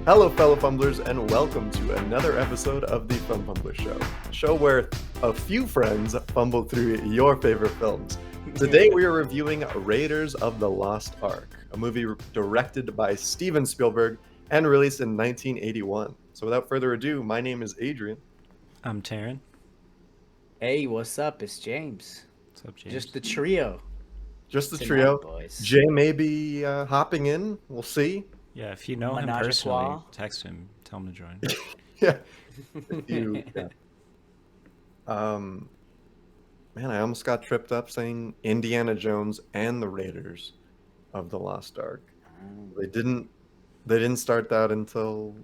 Hello, fellow Fumblers, and welcome to another episode of the Fumbler Show, a show where a few friends fumble through your favorite films. Today we are reviewing Raiders of the Lost Ark, a movie directed by Stephen Spielberg and released in 1981. So without further ado, my name is Adrian. I'm Taryn. Hey, what's up? It's James. What's up, James? Just the trio. Just the Tonight, trio. boys. Jay may be hopping in. We'll see. Yeah, if you know him Menage a personally, trois. text him. Tell him to join. Yeah. Yeah. Man, I almost got tripped up saying Indiana Jones and the Raiders of the Lost Ark. They didn't start that until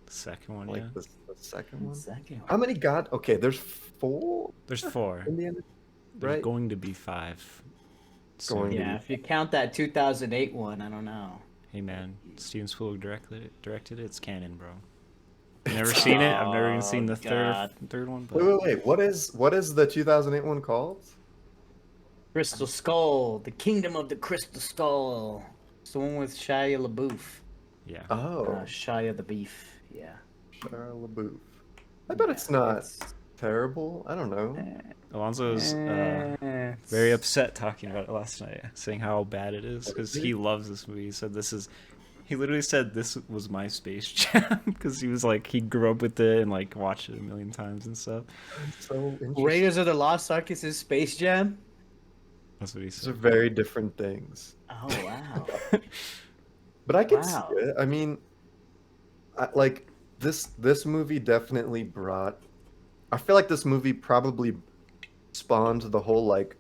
The second one, like yeah. the second one. Second. How many got? Okay, there's 4 There's 4. Indiana, There's right? going to be 5. Going to Yeah, if you count that 2008 one, I don't know. Hey man, Steven Spielberg directed it. It's canon, bro. Never seen it. I've never even seen the God. third one. But Wait. What is the 2008 one called? Crystal Skull, the Kingdom of the Crystal Skull. It's the one with Shia LaBeouf. yeah, Oh, Shia the Beef. Yeah. Shia LaBeouf. I bet it's not terrible. I don't know. Alonso's very upset talking about it last night, saying how bad it is because he loves this movie. He said he literally said this was my Space Jam because he was like he grew up with it and like watched it a million times and stuff. So interesting. Raiders of the Lost Ark is his Space Jam? That's what he These are said. very different things. Oh, wow. But I can Wow. see it. I mean, like this movie definitely brought. I feel like this movie probably spawned the whole like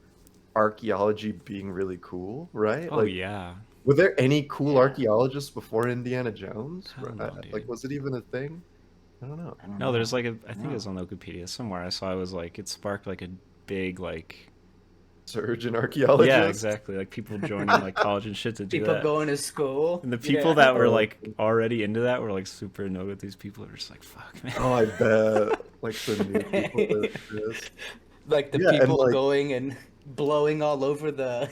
archaeology being really cool, right? Oh Like, yeah. were there any cool Yeah. archaeologists before Indiana Jones? Hell no, dude. Like, was it even a thing? I don't know. I don't No, know. there's like I think No. it was on Wikipedia somewhere. I saw it was like it sparked like a big like Surge in archaeologists. yeah, exactly, like people joining like college and shit to do People that. going to school. And the people Yeah. that were like already into that were like super annoyed with these people. Are just like fuck, man. Oh, I bet. Like the new people that exist. Like the Yeah, and, people like- going and blowing all over the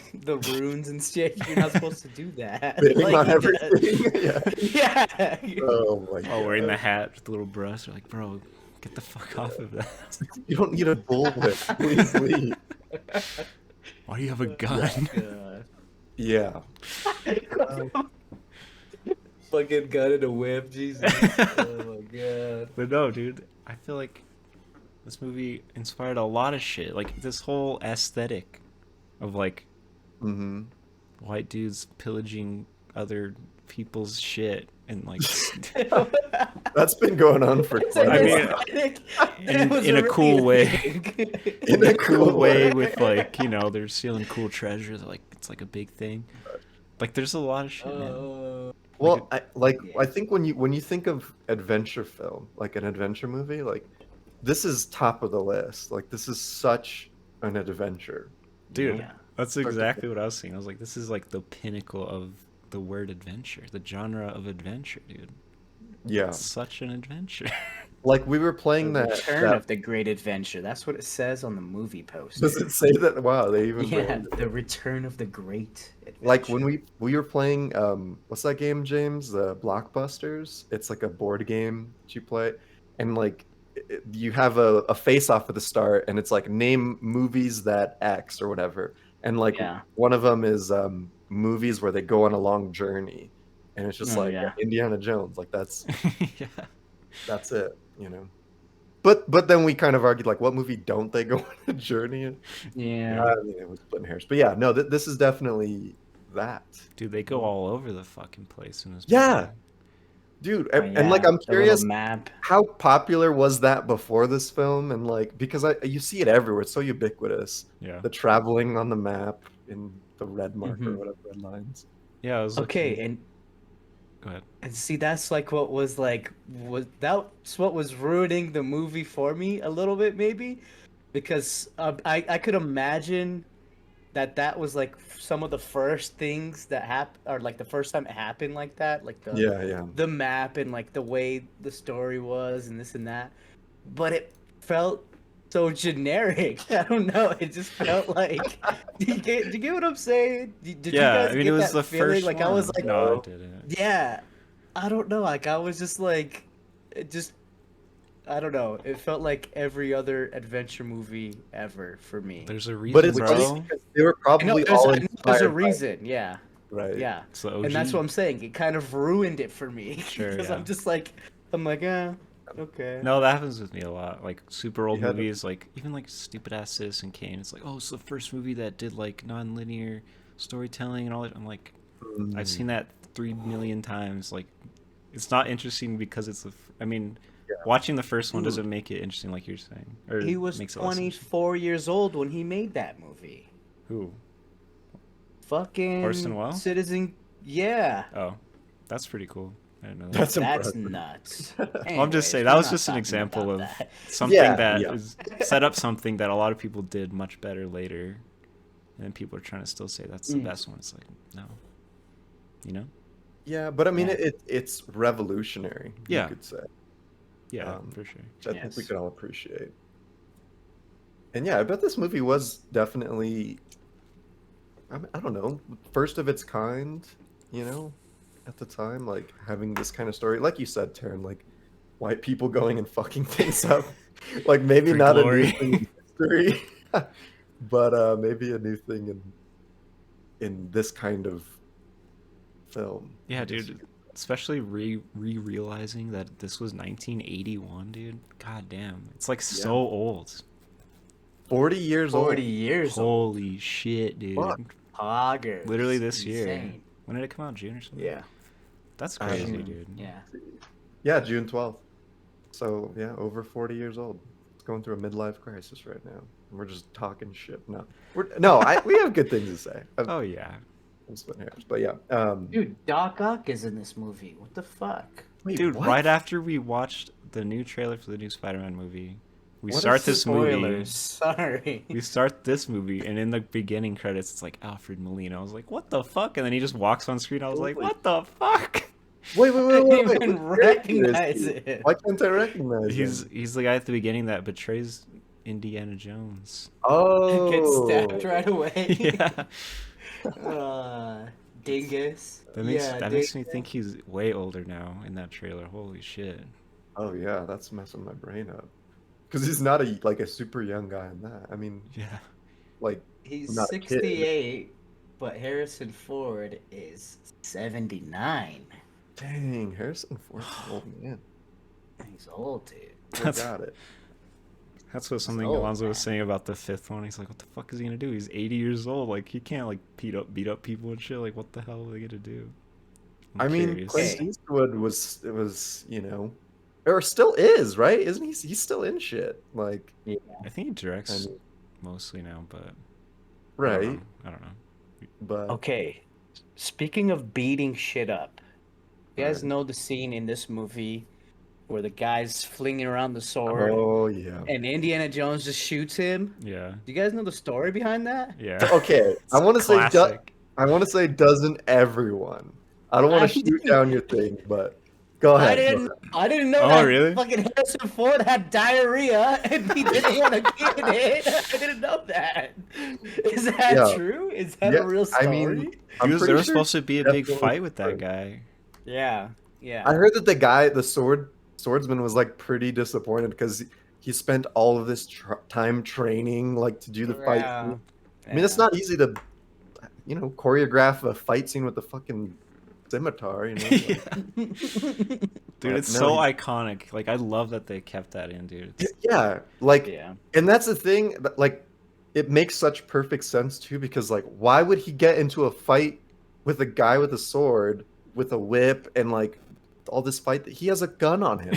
runes and shit. You're not supposed to do that. Bidding Like, on you everything. Yeah. gotta- yeah. Oh my god. Oh, wearing the hat with the little brush. They're like, bro, get the fuck off of that. You don't need a bullwhip. Please leave. Why do you have a gun? God. Yeah. Fucking gun and a whip, Jesus. Oh my god. But no, dude, I feel like this movie inspired a lot of shit. Like this whole aesthetic of like Mm-hmm. white dudes pillaging other people's shit and like That's been going on for quite I a mean, while. in a cool way. In a cool way way. with like, you know, they're stealing cool treasures. Like it's like a big thing. Like there's a lot of shit, man. Well, I think when you think of adventure film, like an adventure movie, like this is top of the list. Like this is such an adventure. Dude, Yeah. that's exactly what I was saying. I was like, this is like the pinnacle of the word adventure, the genre of adventure, dude. Yeah. It's such an adventure. Like we were playing The that. Return of the Great Adventure. That's what it says on the movie poster. Does it say that? Wow, they even. Yeah, branded it. the Return of the Great Adventure. Like when we were playing what's that game, James? The Blockbusters. It's like a board game that you play, and like you have a face off at the start, and it's like name movies that X or whatever, and like Yeah. one of them is movies where they go on a long journey, and it's just Oh, like yeah. Indiana Jones. Like that's Yeah. it, you know. But then we kind of argued like, what movie don't they go on a journey in? Yeah. I mean, it was splitting hairs, but yeah, no, this is definitely that. Dude, they go all over the fucking place in this Yeah. movie. Dude, Oh, and like yeah, I'm the little curious, map. how popular was that before this film? And like because you see it everywhere, it's so ubiquitous. Yeah. The traveling on the map in the red mark or Mhm. whatever, red lines. Yeah, I was Okay, looking- and Go ahead. see that's like what was that's what was ruining the movie for me a little bit maybe, because I could imagine that was like some of the first things that happened, or like the first time it happened like that, like the Yeah. the map and like the way the story was and this and that, but it felt so generic. I don't know. It just felt like. Do you get what I'm saying? Did you Yeah, guys I mean, get it was that the feeling? first Like one. I was like, no, I didn't. yeah. I don't know. Like I was just like, it just I don't know. It felt like every other adventure movie ever for me. There's a But reason, it's Which is funny bro. because they were I know probably there's, all I know there's a inspired by reason. Yeah, right. yeah. It's the And that's what OG. I'm saying. It kind of ruined it for me Sure, because yeah. I'm just like, I'm like, okay. No, that happens with me a lot. Like super old You had to- movies, like even like stupid ass Citizen Kane. It's like, oh, it's the first movie that did like non-linear storytelling and all that. I'm like, I've seen that 3 million times. Like, it's not interesting because it's I mean, Yeah. watching the first one Dude. doesn't make it interesting, like you're saying, or He was makes it less interesting. 24 years old when he made that movie. Who? Fucking Orson Welles? Citizen. Yeah. Oh, that's pretty cool. I didn't know that. That's That's impressive. nuts. Well, I'm just Anyways, saying that we're was not just an talking example about of that. something Yeah, that yeah. is set up something that a lot of people did much better later, and then people are trying to still say that's the best one. It's like, no, you know? Yeah, but I mean, Yeah. it's revolutionary. Yeah. You could say, Yeah, Um, for sure. which I think we Yes. can all appreciate. And yeah, I bet this movie was definitely, I don't know, first of its kind. You know, at the time, like having this kind of story, like you said, Taryn, like white people going and fucking things up. Like maybe For not glory. a new thing in history, but maybe a new thing in this kind of film. Yeah, I guess dude. you could- Especially realizing that this was 1981, dude. God damn, it's like so Yeah. old. 40 years old. 40 years old. Holy shit, dude! Fuck. Poggers. Literally this year. Insane. When did it come out? June or something? Yeah. That's I crazy, don't know. dude. Yeah. Yeah, June 12th. So yeah, over 40 years old. It's going through a midlife crisis right now. And we're just talking shit. No, we have good things to say. Oh yeah. I'm splitting hairs, but yeah. Dude, Doc Ock is in this movie. What the fuck? Wait, Dude, what? right after we watched the new trailer for the new Spider-Man movie, we What start is this movie. Spoilers. Sorry. We start this movie, and in the beginning credits, it's like Alfred Molina. I was like, "What the fuck?" And then he just walks on screen. I was like, Holy- "What the fuck?" Wait. Didn't What even character is recognize he? it. Why can't I recognize him? He's the guy at the beginning that betrays Indiana Jones. Oh, Gets stabbed right away. Yeah, Dingus. that makes me Dingus. think he's way older now in that trailer. Holy shit! Oh yeah, that's messing my brain up. Because he's not a super young guy in that. I mean, Yeah, like He's not a kid. 68, but Harrison Ford is 79. dang, Harrison Ford's an old man. He's old, dude. Still That's- got it. that's what something old, Alonso was man. saying about the fifth one. He's like, "What the fuck is he gonna do? He's 80 years old. Like he can't like beat up people and shit. Like what the hell are they gonna do?" I mean, curious. Clint Eastwood was or still is, right? Isn't he? He's still in shit. Like, I think he directs I mean, mostly now, but right? I don't know. But Okay, speaking of beating shit up, you guys Alright. know the scene in this movie where the guy's flinging around the sword oh yeah. and Indiana Jones just shoots him? Yeah, Do you guys know the story behind that? yeah. Okay, I want to say Classic. doesn't everyone? I don't want I to shoot didn't- down your thing, but go ahead. I didn't know Oh, that really? fucking Harrison Ford had diarrhea and he didn't want to get it. I didn't know that. Is that Yeah. true? Is that Yeah, a real story? I mean, There I'm was pretty sure supposed to be a big definitely fight with that true. guy. yeah, yeah. I heard that the swordsman was like pretty disappointed because he spent all of this time training like to do the fight. Yeah, I mean, it's not easy to, choreograph a fight scene with a fucking scimitar. You know, like, Dude, it's no, so he- iconic. Like, I love that they kept that in, dude. It's, yeah, like, Yeah. and that's the thing. Like, it makes such perfect sense too because like, why would he get into a fight with a guy with a sword with a whip and like all this fight that he has a gun on him?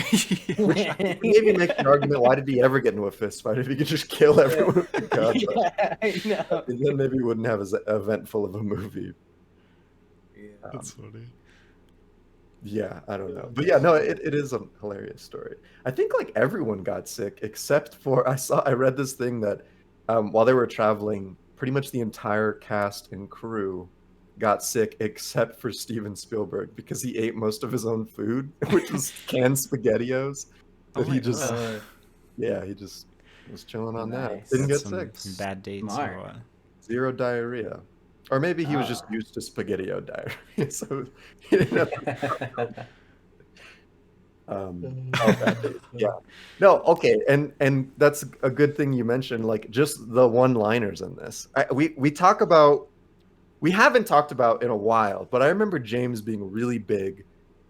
Maybe make an argument. Why did he ever get into a fist fight if he could just kill everyone with a gun? Yeah, I know. And then maybe we wouldn't have an event full of a movie. That's funny. Yeah, I don't know. But yeah, no, it is a hilarious story. I think like everyone got sick except for I read this thing that while they were traveling, pretty much the entire cast and crew got sick except for Steven Spielberg because he ate most of his own food, which was canned SpaghettiOs. Oh That my he just God. yeah, he just was chilling on that. Nice. Didn't get some, sick. some bad dates Smart. or what? Zero diarrhea. Or maybe he was just Ah. used to SpaghettiO diarrhea, so he didn't have to Bad Days. Yeah. No, okay, and that's a good thing you mentioned. Like just the one-liners in this. We talk about we haven't talked about in a while, but I remember James being really big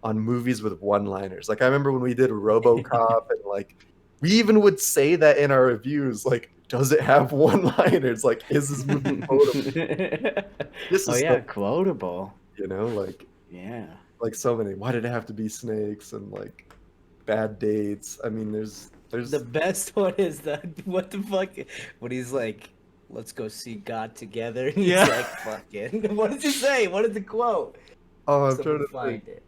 on movies with one-liners. Like I remember when we did RoboCop, and like we even would say that in our reviews. Like, does it have one-liners? Like, is this movie quotable? This Oh is yeah, so, quotable. like Yeah. like so many. Why did it have to be snakes and like bad dates? I mean, there's The best one is that what the fuck when he's like, let's go see God together. And he's Yeah. like, fucking. What did you say? What is the quote? oh, I'm Someone trying to find think. it.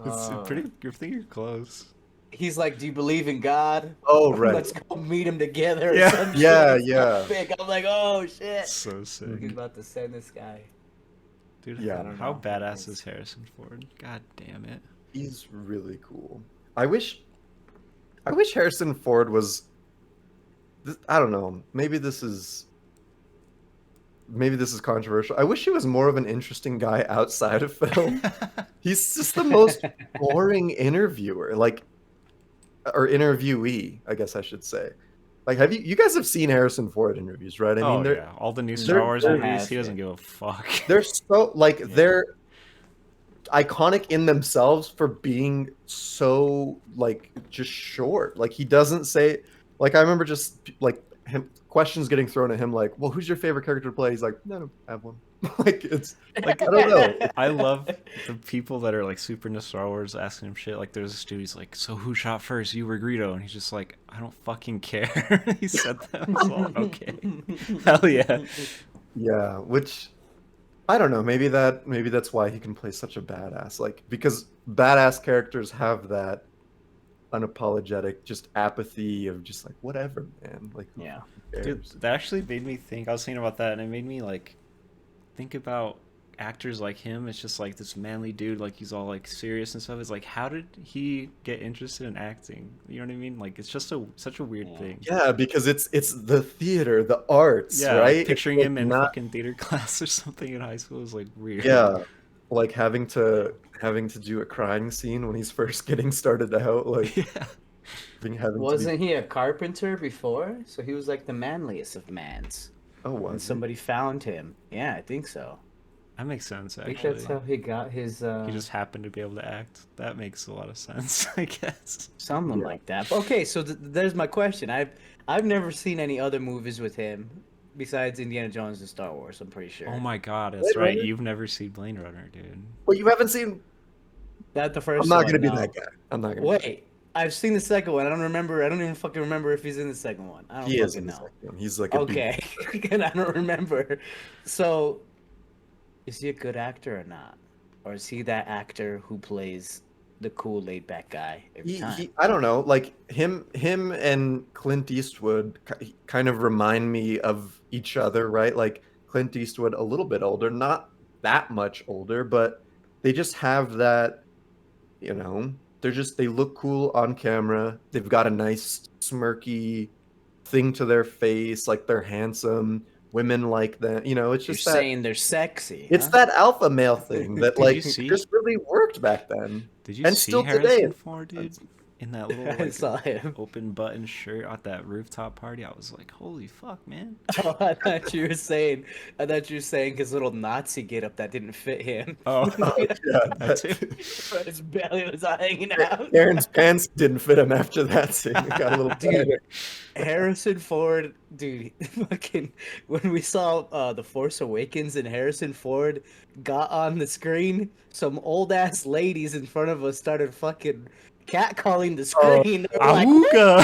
It's pretty. You think you're close. He's like, do you believe in God? Oh, right. Let's go meet him together. Or Yeah. some shit. Yeah, It's yeah. Big. I'm like, oh shit. So sick, He's about to send this guy. dude. Yeah. How know. badass is Harrison Ford? God damn it. He's really cool. I wish Harrison Ford was. I don't know. Maybe this is controversial. I wish he was more of an interesting guy outside of film. He's just the most boring interviewer, like, or interviewee, I guess I should say. Like, have you guys have seen Harrison Ford interviews, right? I mean, they're yeah, all the new Star Wars they're movies. He doesn't give a fuck. they're so like they're iconic in themselves for being so like just short. Like he doesn't say like I remember just like him questions getting thrown at him like, well, who's your favorite character to play? He's like, no, no, I have one. Like it's like I don't know. I love the people that are like super into Star Wars asking him shit. Like there's a dude, he's like, so who shot first, you or Greedo? And he's just like, I don't fucking care. He said that. I was all, okay. Hell yeah. Yeah, which I don't know. Maybe that's why he can play such a badass. Like because badass characters have that unapologetic just apathy of just like whatever, man. Like who Yeah. cares? Dude, that actually made me think. I was thinking about that, and it made me like think about actors like him. It's just like this manly dude, like he's all like serious and stuff. It's like, how did he get interested in acting? You know what I mean? Like it's just such a weird thing. Yeah, because it's the theater, the arts, Yeah, right? like picturing It's, him like, in not, fucking theater class or something in high school is like weird. yeah, like having to do a crying scene when he's first getting started out, like Yeah. having Wasn't he a carpenter before? So he was like the manliest of mans. Oh, And was he? somebody found him. Yeah, I think so. That makes sense, I think actually. that's how he got his He just happened to be able to act. That makes a lot of sense, I guess. something Yeah. like that. Okay, so there's my question. I've never seen any other movies with him besides Indiana Jones and Star Wars, I'm pretty sure. Oh my god, that's Blade right. Runner? You've never seen Blade Runner, dude. Well, you haven't seen. That the first I'm not one, gonna be no. that guy. I'm not gonna. Wait, I've seen the second one. I don't remember. I don't even fucking remember if he's in the second one. I don't He is fucking in the know. second one. He's like a Okay, and I don't remember. So, is he a good actor or not, or is he that actor who plays the cool, laid-back guy every time? I don't know, like him and Clint Eastwood kind of remind me of each other, right? Like Clint Eastwood a little bit older, not that much older, but they just have that, you know, they look cool on camera. They've got a nice smirky thing to their face, like they're handsome. Women like that, you know, it's You're just that saying they're sexy. it's huh? that alpha male thing that Did like you see- just really worked back then. Did you And see still Harrison today, Ford, dude? In that little I like, saw him. open button shirt at that rooftop party, I was like, holy fuck, man. Oh, I thought you were saying his little Nazi getup that didn't fit him. Oh, Yeah, that too. His belly was hanging out. Aaron's pants didn't fit him after that scene. It got a little Dude, tighter. Harrison Ford, dude, fucking when we saw The Force Awakens and Harrison Ford got on the screen, some old ass ladies in front of us started fucking catcalling the screen. They were like, Awooga!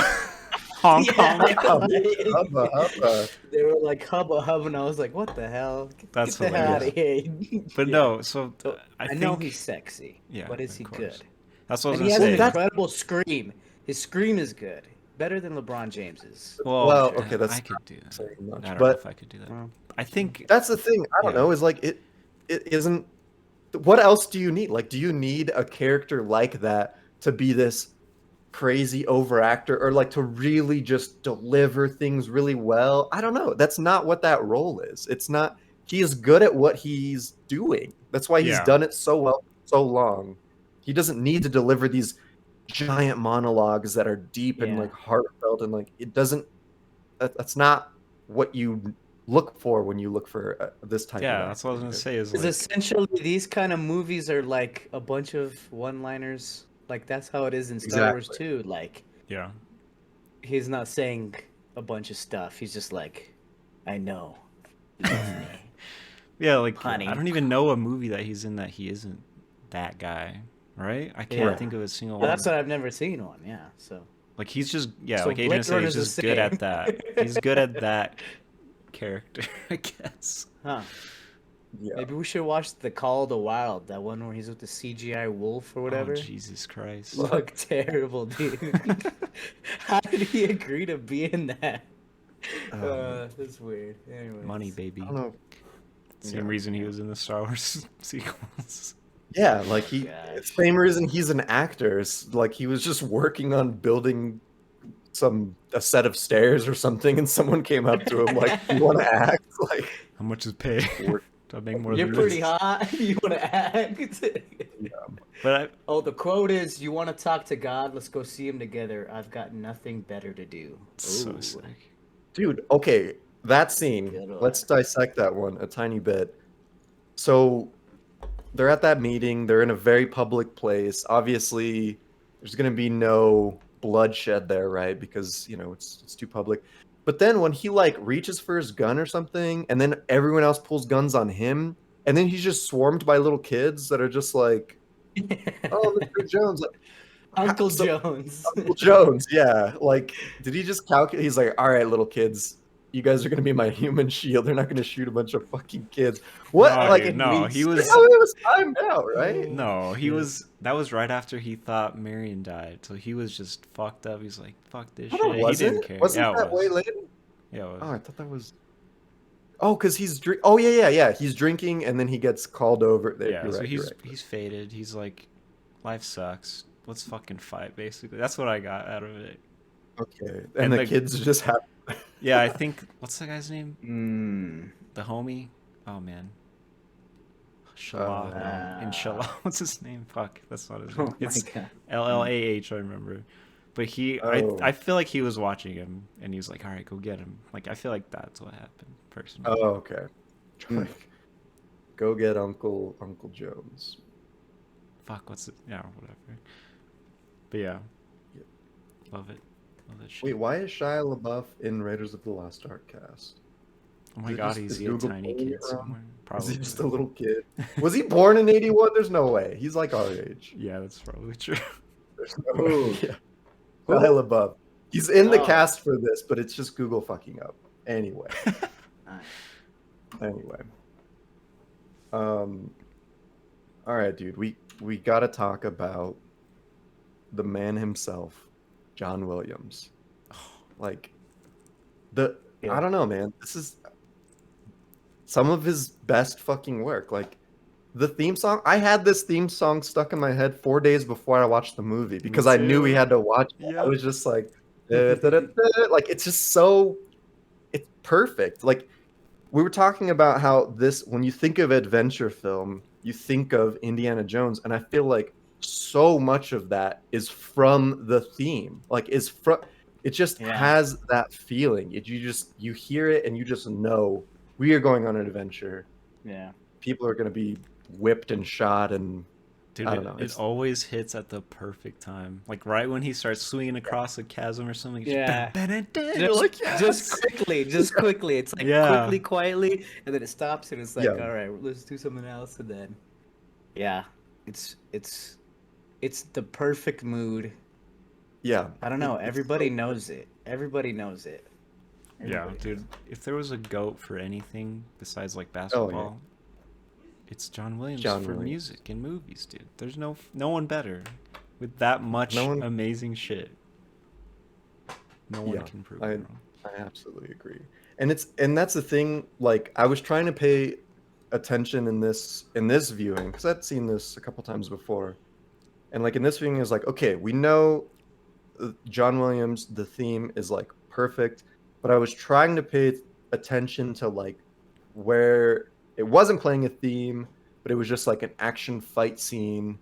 Hong Yeah. Kong. Hubba, hubba. they were like hubba hubba, and I was like, what the hell? That's Get the hell out of hilarious. here. But Yeah. no, so So, I I know think he's sexy, Yeah, but is of he course. good? that's what I And was he has gonna an say. incredible scream. His scream is good, better than LeBron James's. Well, okay, that's I could do that. saying much, I don't know but if I could do that. I think that's the thing. I don't Yeah. know. Is like it isn't. What else do you need? Like, do you need a character like that to be this crazy overactor, or like to really just deliver things really well? I don't know. That's not what that role is. It's not. He is good at what he's doing. That's why he's Yeah. done it so well, so long. He doesn't need to deliver these giant monologues that are deep and Yeah. like heartfelt, and like it doesn't. That's not what you look for when you look for this type of Yeah, that's what I was acting. gonna say. Is Because like, essentially, these kind of movies are like a bunch of one-liners. Like that's how it is in Star Wars Exactly. too. Like yeah, he's not saying a bunch of stuff. He's just like, "I know, love me, yeah. Like, honey." I don't even know a movie that he's in that he isn't that guy, right? I can't Yeah. think of a single Well, one. that's what I've never seen one. Yeah. So. Like he's just yeah, So like Adrian Blade said, he's Runner's the just good at same. that. He's good at that character, I guess. Huh. Yeah. Maybe we should watch The Call of the Wild, that one where he's with the CGI wolf or Oh whatever. Jesus Christ! Look terrible, dude. How did he agree to be in that? That's weird. Anyways. Money, baby. I don't know. Same reason he was in the Star Wars sequels. Yeah, like he. Gosh. Same reason he's an actor. Like he was just working on building a set of stairs or something, and someone came up to him like, "You want to act?" Like, How much is pay? Do I make more You're than pretty this? hot. You want to act? But Oh, the quote is, "You want to talk to God? Let's go see him together. I've got nothing better to do." so Ooh. sick. dude, okay, that scene. Good one. Let's dissect that one a tiny bit. So, they're at that meeting. They're in a very public place. Obviously, there's gonna be no bloodshed there, right? Because it's too public. But then when he like reaches for his gun or something, and then everyone else pulls guns on him, and then he's just swarmed by little kids that are just like, "Oh, Mr. Jones, like, Uncle so- Jones. Uncle Jones, yeah." Like, did he just calculate? He's like, "All right, little kids, you guys are gonna be my human shield. They're not gonna shoot a bunch of fucking kids." What? No, Like, dude, no, he was. Oh, it was timed out, right? No, he Yeah. was. That was right after he thought Marion died, so he was just fucked up. He's like, "Fuck this No, shit." it He wasn't. didn't care. Wasn't Yeah, it that way was. later? Yeah, it was. Oh, I thought that was. Oh, because he's drink. Oh yeah. He's drinking, and then he gets called over. Yeah, You're so right, he's you're right. he's faded. He's like, life sucks. Let's fucking fight. Basically, that's what I got out of it. Okay, and And the the- kids just have. Yeah, I think what's the guy's name? Mm. The homie. Oh man. Shallah. Inshallah. What's his name? Fuck, that's not his name. Oh my It's god. LLAH. I remember. But Oh. I feel like he was watching him, and he was like, "All right, go get him." Like, I feel like that's what happened, personally. Oh, okay. Like, go get Uncle Jones. Fuck, what's it? Yeah, whatever. But yeah, love it. Love that shit. Wait, why is Shia LaBeouf in Raiders of the Lost Ark cast? Oh my is it god, just- is is he a Google tiny pulling kid it wrong? somewhere? Is Probably. he just a little kid? Was he born in '81? There's no way. He's like our age. Yeah, that's probably true. There's no Ooh. way. Yeah. Shia LaBeouf. He's in the Oh. cast for this, but it's just Google fucking up. Anyway. Nice. Anyway. All right, dude. We gotta talk about the man himself, John Williams. Like I don't know, man. This is some of his best fucking work. Like the theme song. I had this theme song stuck in my head 4 days before I watched the movie because I knew we too. had to watch it. I Yep. was just like, like it's just so it's perfect. Like we were talking about how this when you think of adventure film, you think of Indiana Jones, and I feel like so much of that is from the theme. Like is from it just Yeah. has that feeling. You hear it and you just know we are going on an adventure. Yeah. People are going to be whipped and shot and Dude, I don't know. it always hits at the perfect time. Like right when he starts swinging across a chasm or something. it's Yeah. You're like, Just quickly. It's like Yeah. quickly, quietly, and then it stops, and it's like, Yeah. all right, let's do something else, and then, yeah, it's the perfect mood. yeah. I don't know. It's Everybody so- knows it. Everybody knows it. Yeah, Everybody dude. knows If there was a goat for anything besides like basketball, it's John Williams John for Williams. music and movies, dude. There's no one better with that much No one- amazing shit. No one Yeah, can prove I- it wrong. I absolutely agree. And that's the thing, like I was trying to pay attention in this viewing because I'd seen this a couple times before. And like in this viewing is like, okay, we know John Williams, the theme is like perfect, but I was trying to pay attention to like where it wasn't playing a theme, but it was just like an action fight scene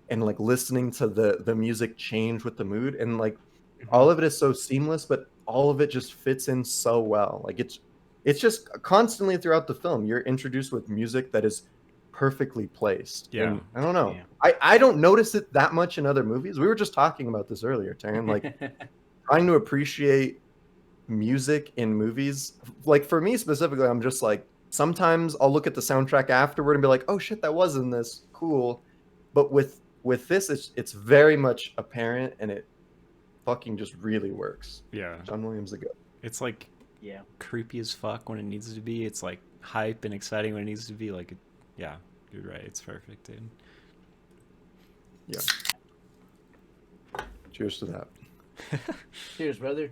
and like listening to the music change with the mood, and like all of it is so seamless, but all of it just fits in so well. Like it's just constantly throughout the film you're introduced with music that is perfectly placed. Yeah. And I don't know. Yeah. I don't notice it that much in other movies. We were just talking about this earlier, Taryn. Like trying to appreciate music in movies. Like for me specifically, I'm just like sometimes I'll look at the soundtrack afterward and be like, oh shit, that was in this. Cool. But with this, it's very much apparent, and it fucking just really works. Yeah. John Williams is good. It's like Yeah. creepy as fuck when it needs to be. It's like hype and exciting when it needs to be. Like, yeah, you're right. It's perfect, dude. Yeah. Cheers to that. Cheers, brother.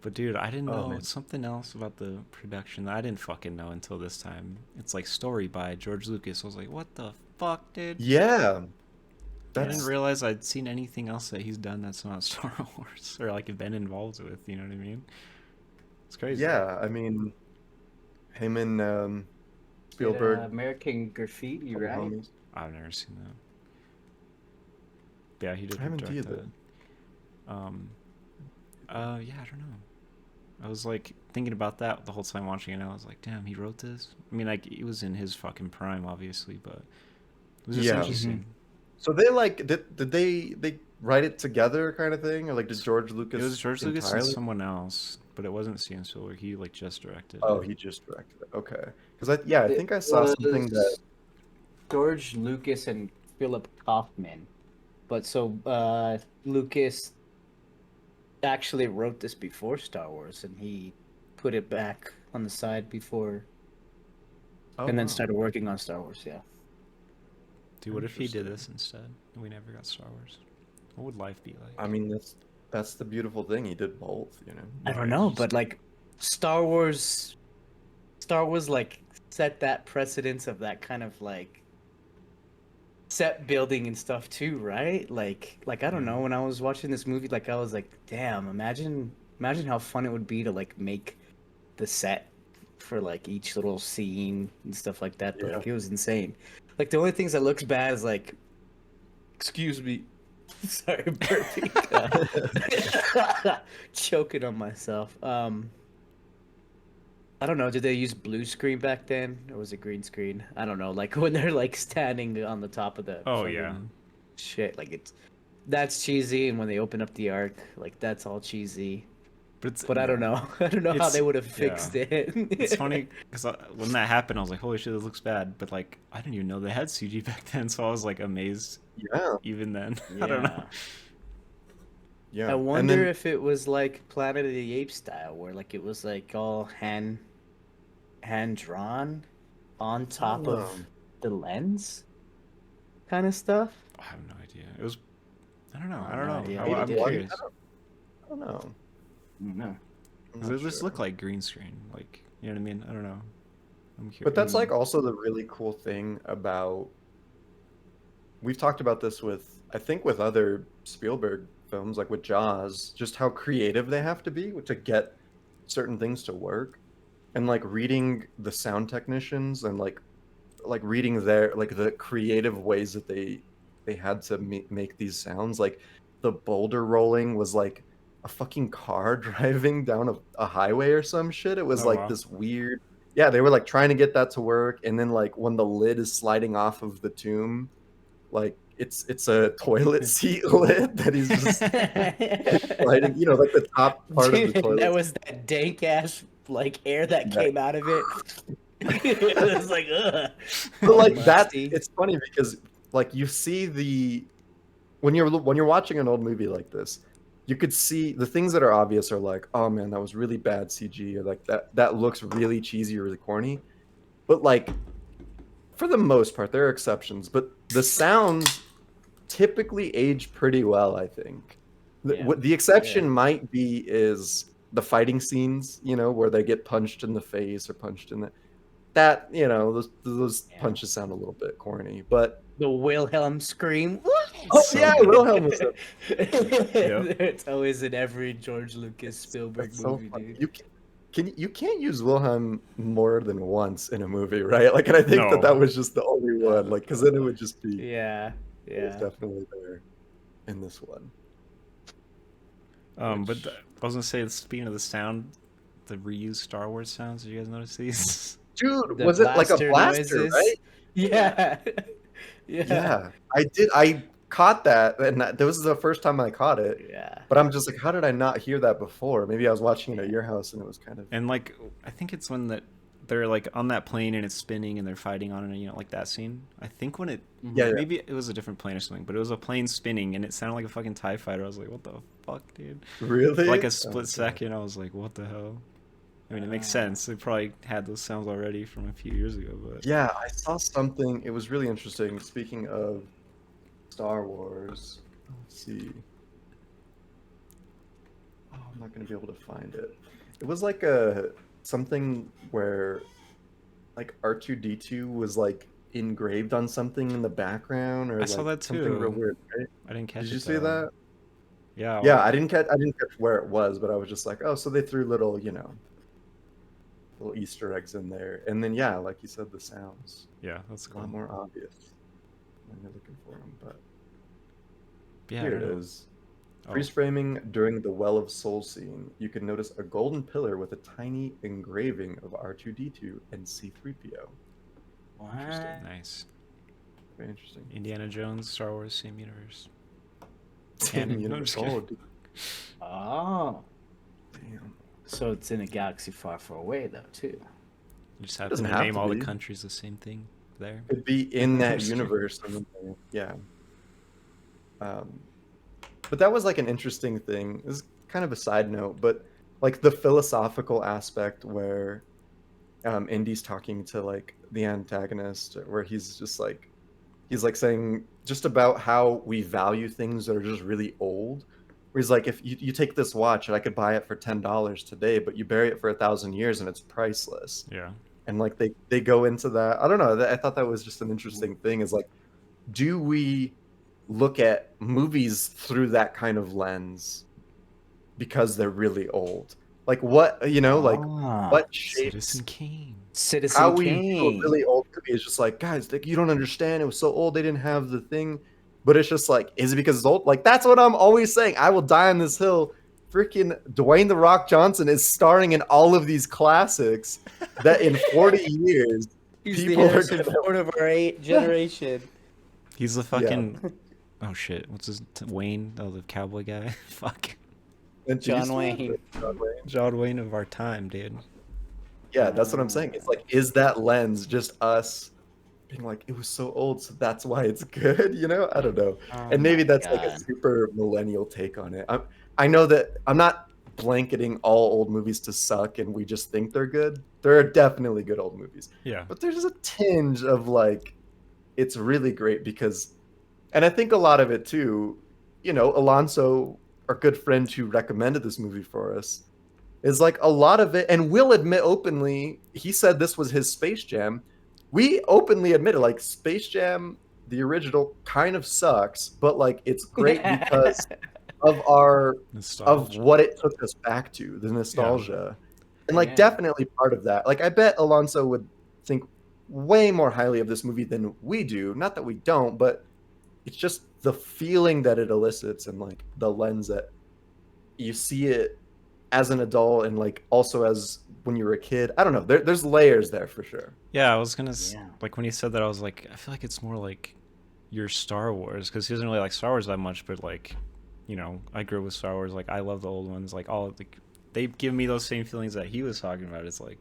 But dude, I didn't Oh, know man. something else about the production that I didn't fucking know until this time. It's like story by George Lucas. I was like, what the fuck, dude? Yeah. I didn't realize I'd seen anything else that he's done that's not Star Wars or like been involved with. You know what I mean? It's crazy. Yeah, I mean, him and Spielberg. American Graffiti, couple right? homies. I've never seen that. Yeah, he did I haven't direct either. that. Yeah, I don't know. I was like thinking about that the whole time watching it. I was like, damn, he wrote this. I mean, like it was in his fucking prime, obviously, but it was just Yeah. interesting. So they like did they write it together kind of thing, or like did George Lucas? It was George Lucas and entirely? someone else, but it wasn't Steven Spielberg. He like just directed. Oh, it. he just directed it. Okay, because I think I saw It something was that. George Lucas and Philip Kaufman. But so Lucas actually wrote this before Star Wars, and he put it back on the side before, Oh, and then wow. started working on Star Wars. Yeah. Dude, what if he did Interesting. this instead and we never got Star Wars? What would life be like? I mean, that's the beautiful thing. He did both, you know. I don't know, but like Star Wars like set that precedence of that kind of like set building and stuff too, right? Like I don't know, when I was watching this movie, like I was like, damn, imagine how fun it would be to like make the set for like each little scene and stuff like that. But Yeah. like it was insane. Like the only things that looks bad is like, excuse me, sorry, burping. Choking on myself. I don't know. Did they use blue screen back then, or was it green screen? I don't know. Like when they're like standing on the top of the Oh, fucking yeah. shit. Like that's cheesy. And when they open up the Ark, like that's all cheesy. But I don't know. I don't know how It's- they would have yeah. fixed it. It's funny because when that happened, I was like, "Holy shit, this looks bad!" But like, I didn't even know they had CG back then, so I was like amazed Yeah, even then. I don't know. yeah. I And wonder then- if it was like Planet of the Apes style, where like it was like all hand drawn on top Oh. of the lens, kind of stuff. I have no idea. It was. I don't know. I I have don't no know. idea. I'm Maybe curious. I don't know. No. I'm Does not it just sure. look like green screen? Like, you know what I mean? I don't know. I'm curious. But that's like also the really cool thing about. We've talked about this with, I think, with other Spielberg films, like with Jaws, just how creative they have to be to get certain things to work, and like reading the sound technicians and like reading their like the creative ways that they had to make these sounds. Like the boulder rolling was like a fucking car driving down a highway or some shit. It was Oh, like wow. this weird. Yeah, they were like trying to get that to work, and then like when the lid is sliding off of the tomb, like it's a toilet seat lid that he's just sliding. You know, like the top part of the Dude, toilet. that was that dank ass like air that Yeah. came out of it. It was like, ugh. But like that, Musty. it's funny because like you see when you're watching an old movie like this, you could see the things that are obvious are like, oh man, that was really bad CG, or like that looks really cheesy or really corny. But like for the most part, there are exceptions, but the sounds typically age pretty well, I think. Yeah. What the exception might be is the fighting scenes, you know, where they get punched in the face or punched in that, you know, those Yeah. punches sound a little bit corny, but The Wilhelm scream. oh So yeah, good. Wilhelm was a, It's always in every George Lucas Spielberg that's so movie, funny. dude. you can't use Wilhelm more than once in a movie, right? Like, and I think that No. was just the only one, like, because then it would just be Yeah, it was yeah. definitely there in this one. But Which- I was gonna say, speaking of the sound, the reused Star Wars sounds. Did you guys notice these? Dude, The was it like a blaster blaster, noises. right? Yeah. Yeah. Yeah, I did. I caught that, and that was the first time I caught it. Yeah. But I'm just like, how did I not hear that before? Maybe I was watching it at your house, and it was kind of. And like, I think it's when they're like on that plane and it's spinning and they're fighting on it, like that scene. I think when it Yeah. maybe it was a different plane or something, but it was a plane spinning and it sounded like a fucking TIE fighter. I was like, what the fuck, dude? Really? Like a Oh, split God. second, I was like, what the hell? I mean, it makes sense. They probably had those sounds already from a few years ago, but Yeah, I saw something. It was really interesting. Speaking of Star Wars, let's see. Oh, I'm not gonna be able to find it. It was like something where like R2D2 was like engraved on something in the background, or I saw that something real too. weird. Right? I didn't catch Did it. you see though. that? Yeah. Yeah, I didn't catch where it was, but I was just like, oh, so they threw little, little Easter eggs in there, and then yeah, like you said, the sounds Yeah, that's a lot cool. more obvious when you're looking for them. But Yeah, here I it don't know. is. Oh, Freeze framing during the Well of Soul scene, you can notice a golden pillar with a tiny engraving of R2D2 and C3PO. Interesting. What? nice. Very interesting. Indiana Jones, Star Wars, same universe. Same Canon. No, I'm universe. just kidding. Oh, dude, Oh. damn. So it's in a galaxy far, far away, though, too. You just have Doesn't to have name to all be. the countries the same thing there. Could be in that Just kidding. universe. Yeah. But that was like an interesting thing. This is kind of a side note, but like the philosophical aspect where Indy's talking to like the antagonist, where he's like saying just about how we value things that are just really old. Where he's like, if you take this watch and I could buy it for $10 today, but you bury it for 1,000 years and it's priceless. Yeah. And like they go into that. I don't know. I thought that was just an interesting thing. Is like, do we look at movies through that kind of lens because they're really old? Like what what shapes Citizen Kane. Citizen how we view a Kane. really old movie? Is just like, guys, like, you don't understand. It was so old. They didn't have the thing. But it's just like, is it because it's old? Like, that's what I'm always saying. I will die on this hill. Freaking Dwayne The Rock Johnson is starring in all of these classics that in 40 years, He's people the are Harrison gonna... Ford of our generation. He's the fucking. Oh shit! What's his Wayne? Oh, the cowboy guy. Fuck. And John Eastwood? Wayne. John Wayne. John Wayne of our time, dude. Yeah, that's what I'm saying. It's like, is that lens just us being like, it was so old, so that's why it's good? I don't know. Oh And maybe my that's like a God. super millennial take on it. I know that I'm not blanketing all old movies to suck and we just think they're good. There are definitely good old movies. Yeah. But there's a tinge of like, it's really great because, and I think a lot of it too, Alonso, our good friend who recommended this movie for us, is like a lot of it, and will admit openly, he said this was his Space Jam. We openly admitted, like, Space Jam, the original, kind of sucks, but like it's great because of Nostalgia. what it took us back to, the nostalgia. And like Yeah. definitely part of that. Like I bet Alonso would think way more highly of this movie than we do. Not that we don't, but it's just the feeling that it elicits and like the lens that you see it as an adult and like also as when you were a kid. I don't know. There's layers there for sure. Yeah, I was gonna Yeah. like when he said that, I was like, I feel like it's more like your Star Wars, because he doesn't really like Star Wars that much, but like, I grew up with Star Wars. Like I love the old ones. Like all like they give me those same feelings that he was talking about. It's like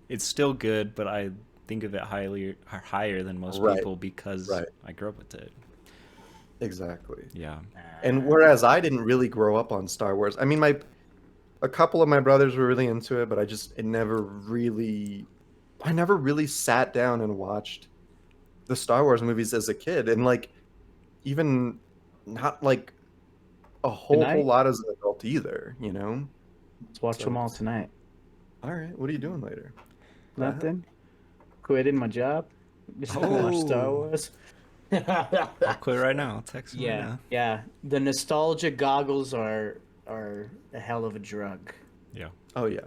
it's still good, but I think of it higher than most Right. people because Right. I grew up with it. Exactly. Yeah. And whereas I didn't really grow up on Star Wars. I mean, a couple of my brothers were really into it, but I never really sat down and watched the Star Wars movies as a kid, and like even not like a whole Tonight? lot as an adult either. Let's watch So them all it's- tonight. All right, what are you doing later? Nothing. Quitting my job. Just gonna watch Star Oh. Wars. I'll quit right now. I'll text him right Yeah, now. yeah. The nostalgia goggles are a hell of a drug. Yeah. Oh yeah,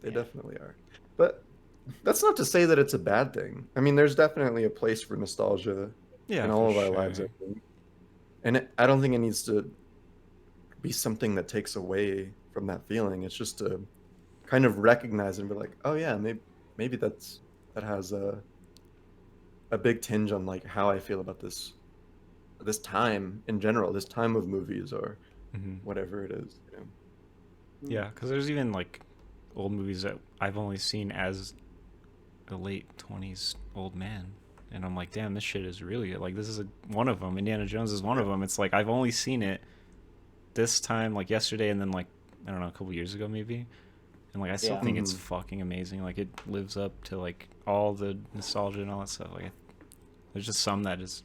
They definitely are. But that's not to say that it's a bad thing. I mean, there's definitely a place for nostalgia in all of our lives, I think. And I don't think it needs to be something that takes away from that feeling. It's just to kind of recognize and be like, oh yeah, maybe that has a big tinge on like how I feel about this time in general, this time of movies or whatever it is. You know? Yeah, because there's even like old movies that I've only seen as a late 20s old man, and I'm like, damn, this shit is really good. Like, this is one of them. Indiana Jones is one of them. It's like I've only seen it this time, like yesterday, and then like I don't know, a couple years ago maybe, and like I still think it's fucking amazing. Like, it lives up to like all the nostalgia and all that stuff. Like, there's just some that just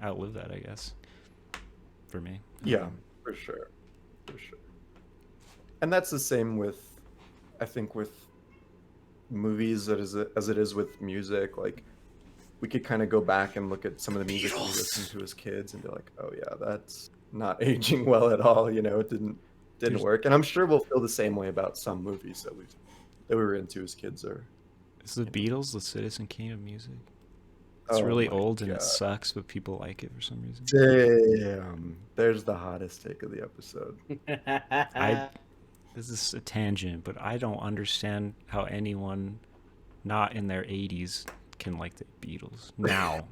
outlive that, I guess, for me. Yeah, for sure. And that's the same with, I think, with movies as it is with music. Like, we could kind of go back and look at some of the music we listened to as kids and be like, oh yeah, that's not aging well at all. You know, it didn't work. And I'm sure we'll feel the same way about some movies that we were into as kids. Or is the Beatles the Citizen Kane of music? It's really old and it sucks, but people like it for some reason. Damn, there's the hottest take of the episode. This is a tangent, but I don't understand how anyone not in their 80s can like the Beatles now.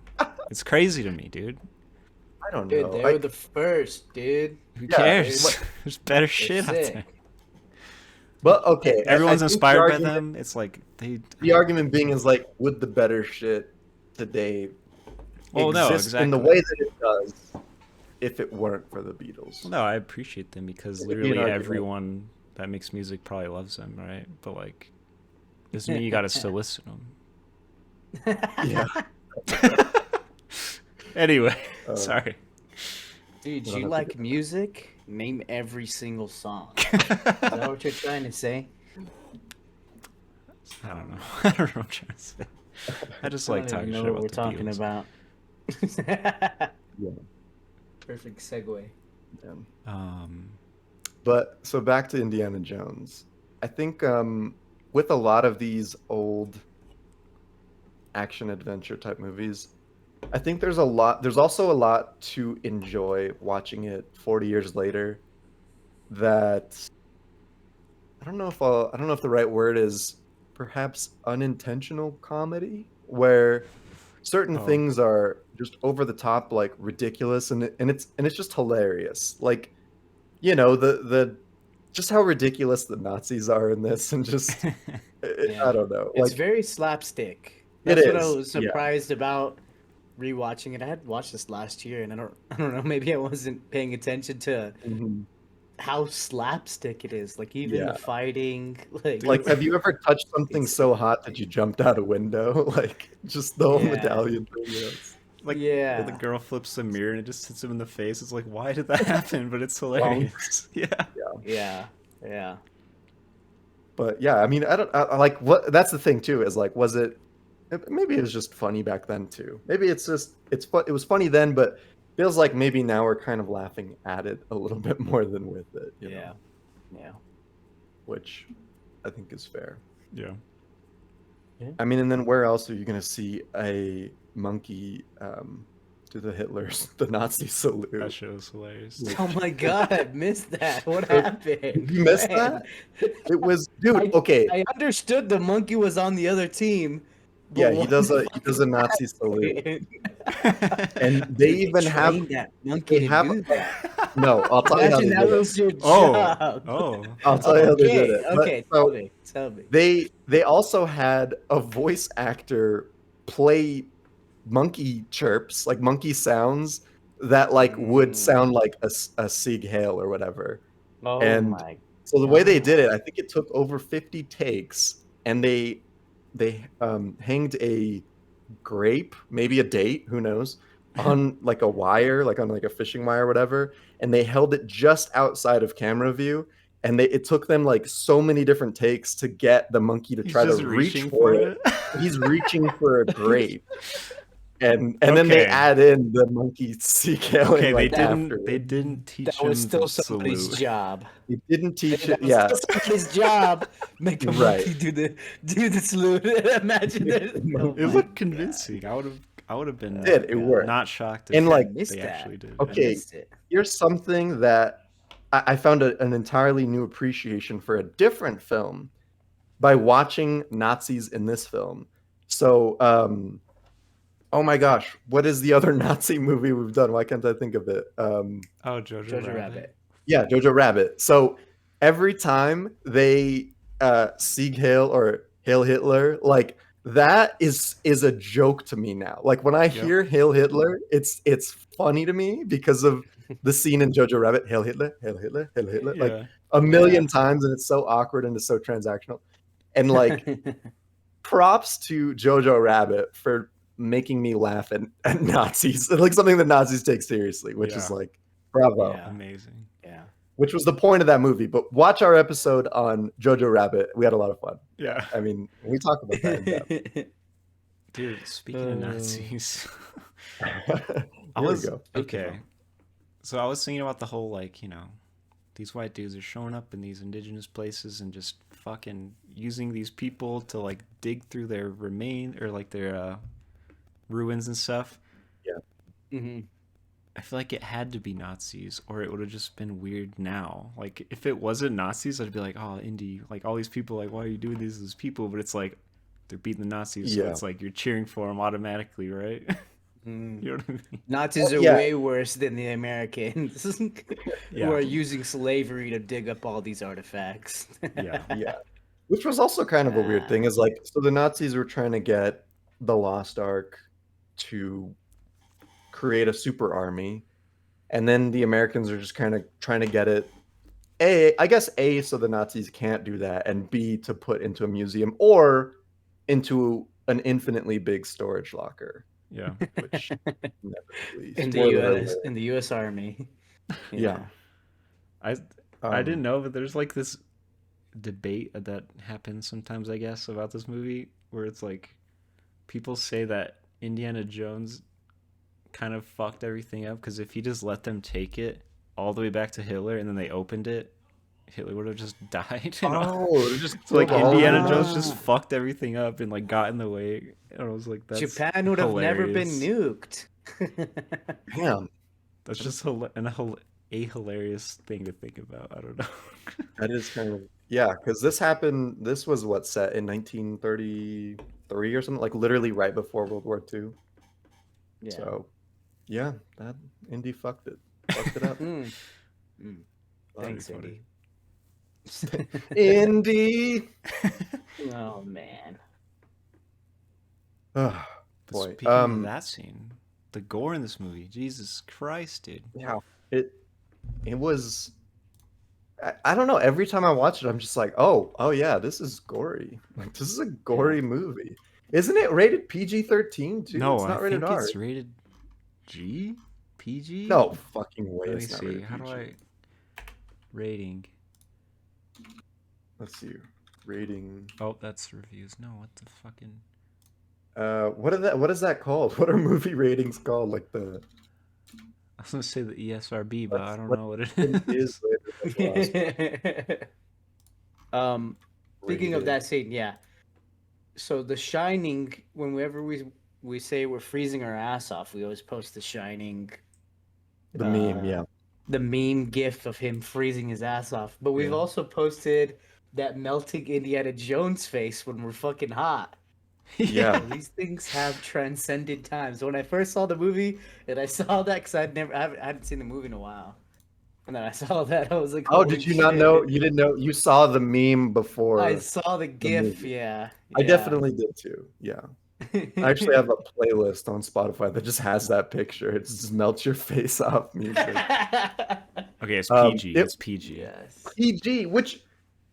It's crazy to me, dude. I don't know. Dude, they were the first, dude. Who cares? There's better shit out there. But okay, everyone's inspired by them. It's like the argument being is like, would the better shit today exist in the way that it does if it weren't for the Beatles? Well, no, I appreciate them because literally everyone that makes music probably loves them, right? But like, doesn't mean you gotta still listen to them. Yeah. Anyway, sorry. Dude, you like music? Name every single song. Is that what you're trying to say? I don't know. I don't know what I'm trying to say. I just like talking shit about what we're talking Beatles. About. Yeah. Perfect segue. Yeah. But so back to Indiana Jones. I think with a lot of these old action adventure type movies, I think there's also a lot to enjoy watching it 40 years later. That I don't know if the right word is perhaps unintentional comedy, where certain things are just over the top, like ridiculous, and it's just hilarious. Like, you know, the just how ridiculous the Nazis are in this, and just I don't know. It's like, very slapstick. That's what I was surprised about rewatching it. I had watched this last year, and I don't know, maybe I wasn't paying attention to how slapstick it is. Like, even the fighting. Like, have you ever touched something so hot that you jumped out a window? Like, just the whole medallion thing. You know? Like, the girl flips the mirror and it just hits him in the face. It's like, why did that happen? But it's hilarious. Yeah. But yeah, I mean, I like what. That's the thing too. Is like, was it? Maybe it was just funny back then too. Maybe it was funny then, but feels like maybe now we're kind of laughing at it a little bit more than with it. You know? Yeah. Which I think is fair. Yeah. I mean, and then where else are you going to see a monkey to the the Nazi salute? That show was hilarious. Oh my god, I missed that. What happened? Did you miss that? It was, dude. Okay, I understood the monkey was on the other team. Yeah, he does a Nazi salute, and they even have that monkey to do that. No, I'll tell you how they did it. Your job. I'll tell you how they did it. Okay, tell me. They also had a voice actor play monkey chirps, like monkey sounds that like would sound like a Sieg Heil or whatever. Oh and my! So the way they did it, I think it took over 50 takes, and they hanged a grape, maybe a date, who knows, on like a wire, like on like a fishing wire or whatever, and they held it just outside of camera view, and it took them like so many different takes to get the monkey to try to reach for it. He's reaching for a grape. and then they Okay. add in the monkey sea killing. Okay, like, they didn't teach That was him still the somebody's salute. job. They didn't teach it. That was Yeah, still somebody's job. Make a Right. monkey do the salute. Imagine Make that. the Oh monkey- It my looked God. convincing. I would have been It worked. not shocked And, if like, they missed that. actually did. Okay. I missed it. Here's something that I found an entirely new appreciation for a different film by watching Nazis in this film. So, oh my gosh, what is the other Nazi movie we've done? Why can't I think of it? Oh, Jojo, Jojo Rabbit. Rabbit. Yeah, Jojo Rabbit. So every time they Sieg Heil or Hail Hitler, like that is a joke to me now. Like when I hear Hail Hitler, it's funny to me because of the scene in Jojo Rabbit, Hail Hitler, Hail Hitler, Hail Hitler, like Yeah. a million times, and it's so awkward and it's so transactional. And like props to Jojo Rabbit for making me laugh at Nazis, like something that Nazis take seriously, which is Yeah. like bravo. Yeah. Amazing. Yeah. Which was the point of that movie. But watch our episode on Jojo Rabbit. We had a lot of fun. Yeah. I mean, we talk about that in depth. Dude, speaking of Nazis, Here I we was go. okay. So I was thinking about the whole like, these white dudes are showing up in these indigenous places and just fucking using these people to like dig through their their ruins and stuff. Mm-hmm. I feel like it had to be Nazis or it would have just been weird now. Like if it wasn't Nazis, I'd be like, oh, Indy, like all these people, like why are you doing these as people? But it's like they're beating the Nazis, so Yeah. it's like you're cheering for them automatically, right? Mm. You know what I mean? Nazis are Yeah. way worse than the Americans Yeah. who are using slavery to dig up all these artifacts. Yeah. Yeah. Which was also kind of a weird thing is like, so the Nazis were trying to get the Lost Ark to create a super army. And then the Americans are just kind of trying to get it, I guess A, so the Nazis can't do that, and B, to put into a museum or into an infinitely big storage locker, Yeah. which never released. in the U.S. Army. Yeah. I didn't know, but there's like this debate that happens sometimes, I guess, about this movie where it's like people say that Indiana Jones kind of fucked everything up because if he just let them take it all the way back to Hitler and then they opened it, Hitler would have just died. Just So like killed all Indiana of them. Jones just fucked everything up and like got in the way. And I was like, that's Japan would have never been hilarious. nuked. Damn, That's just a hilarious thing to think about. I don't know. that is kind of because this was what set in 1933 or something, like literally right before World War II. Yeah. So yeah, that Indy fucked it up. Mm. Mm. That'd Thanks, be funny. Indy. Indy. Oh man. Oh, But boy. speaking of that scene, the gore in this movie, Jesus Christ, dude. Yeah, it was. I don't know. Every time I watch it, I'm just like, oh yeah, this is gory. Like, this is a gory movie. Isn't it rated PG-13 too? No, it's not I rated think R. it's rated G, PG. No fucking way. Let me It's not see. rated How do PG. I rating? Let's see. Rating. Oh, that's reviews. No, what the fucking? What is that called? What are movie ratings called? Like the I was gonna say the ESRB, but I don't what know what it it is. is rated as Speaking of rated. that scene, yeah. So The Shining, whenever we say we're freezing our ass off, we always post The Shining, The meme, yeah. the meme gif of him freezing his ass off. But we've Yeah. also posted that melting Indiana Jones face when we're fucking hot. Yeah. These things have transcended time. So when I first saw the movie and I saw that, because I hadn't seen the movie in a while, and then I saw that, I was like, Oh, "Holy did you not shit." know? You didn't know? You saw the meme before? I saw the GIF. movie. Yeah, I definitely did too. Yeah. I actually have a playlist on Spotify that just has that picture. It just melts your face off music. Okay, it's Um, PG. it- It's PG. Yes. PG, which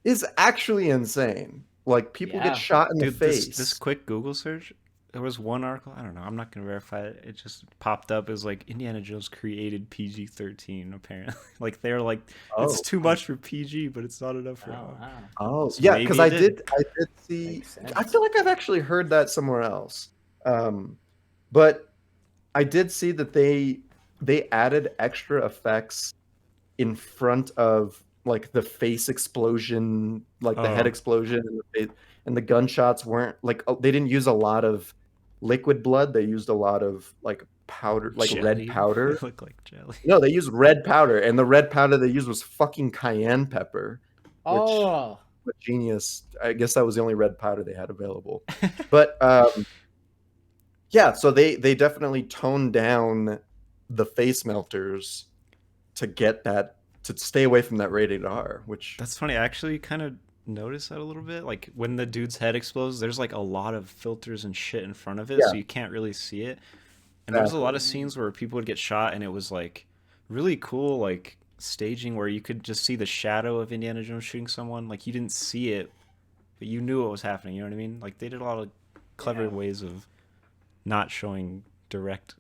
is actually insane. Like people Yeah. get shot in the Dude, face. this quick Google search, there was one article. I don't know. I'm not gonna verify it. It just popped up as like Indiana Jones created PG-13. Apparently, like they're like it's too much for PG, but it's not enough for. Oh, wow. Oh, So yeah, maybe because it I did. did see. Makes sense. I feel like I've actually heard that somewhere else. But I did see that they added extra effects in front of like the face explosion, like the head Oh, explosion, and the gunshots weren't like they didn't use a lot of liquid blood. They used a lot of like powder, like red jelly. powder. They look like jelly. No, they used red powder, and the red powder they used was fucking cayenne pepper, which Oh, what genius. I guess that was the only red powder they had available. But yeah, so they definitely toned down the face melters to get that to stay away from that rated R, which That's funny. I actually kind of noticed that a little bit. Like when the dude's head explodes, there's like a lot of filters and shit in front of it, yeah, so you can't really see it. And there was a lot exactly. of scenes where people would get shot, and it was like really cool, like staging where you could just see the shadow of Indiana Jones shooting someone. Like you didn't see it, but you knew what was happening. You know what I mean? Like they did a lot of clever yeah. ways of not showing direct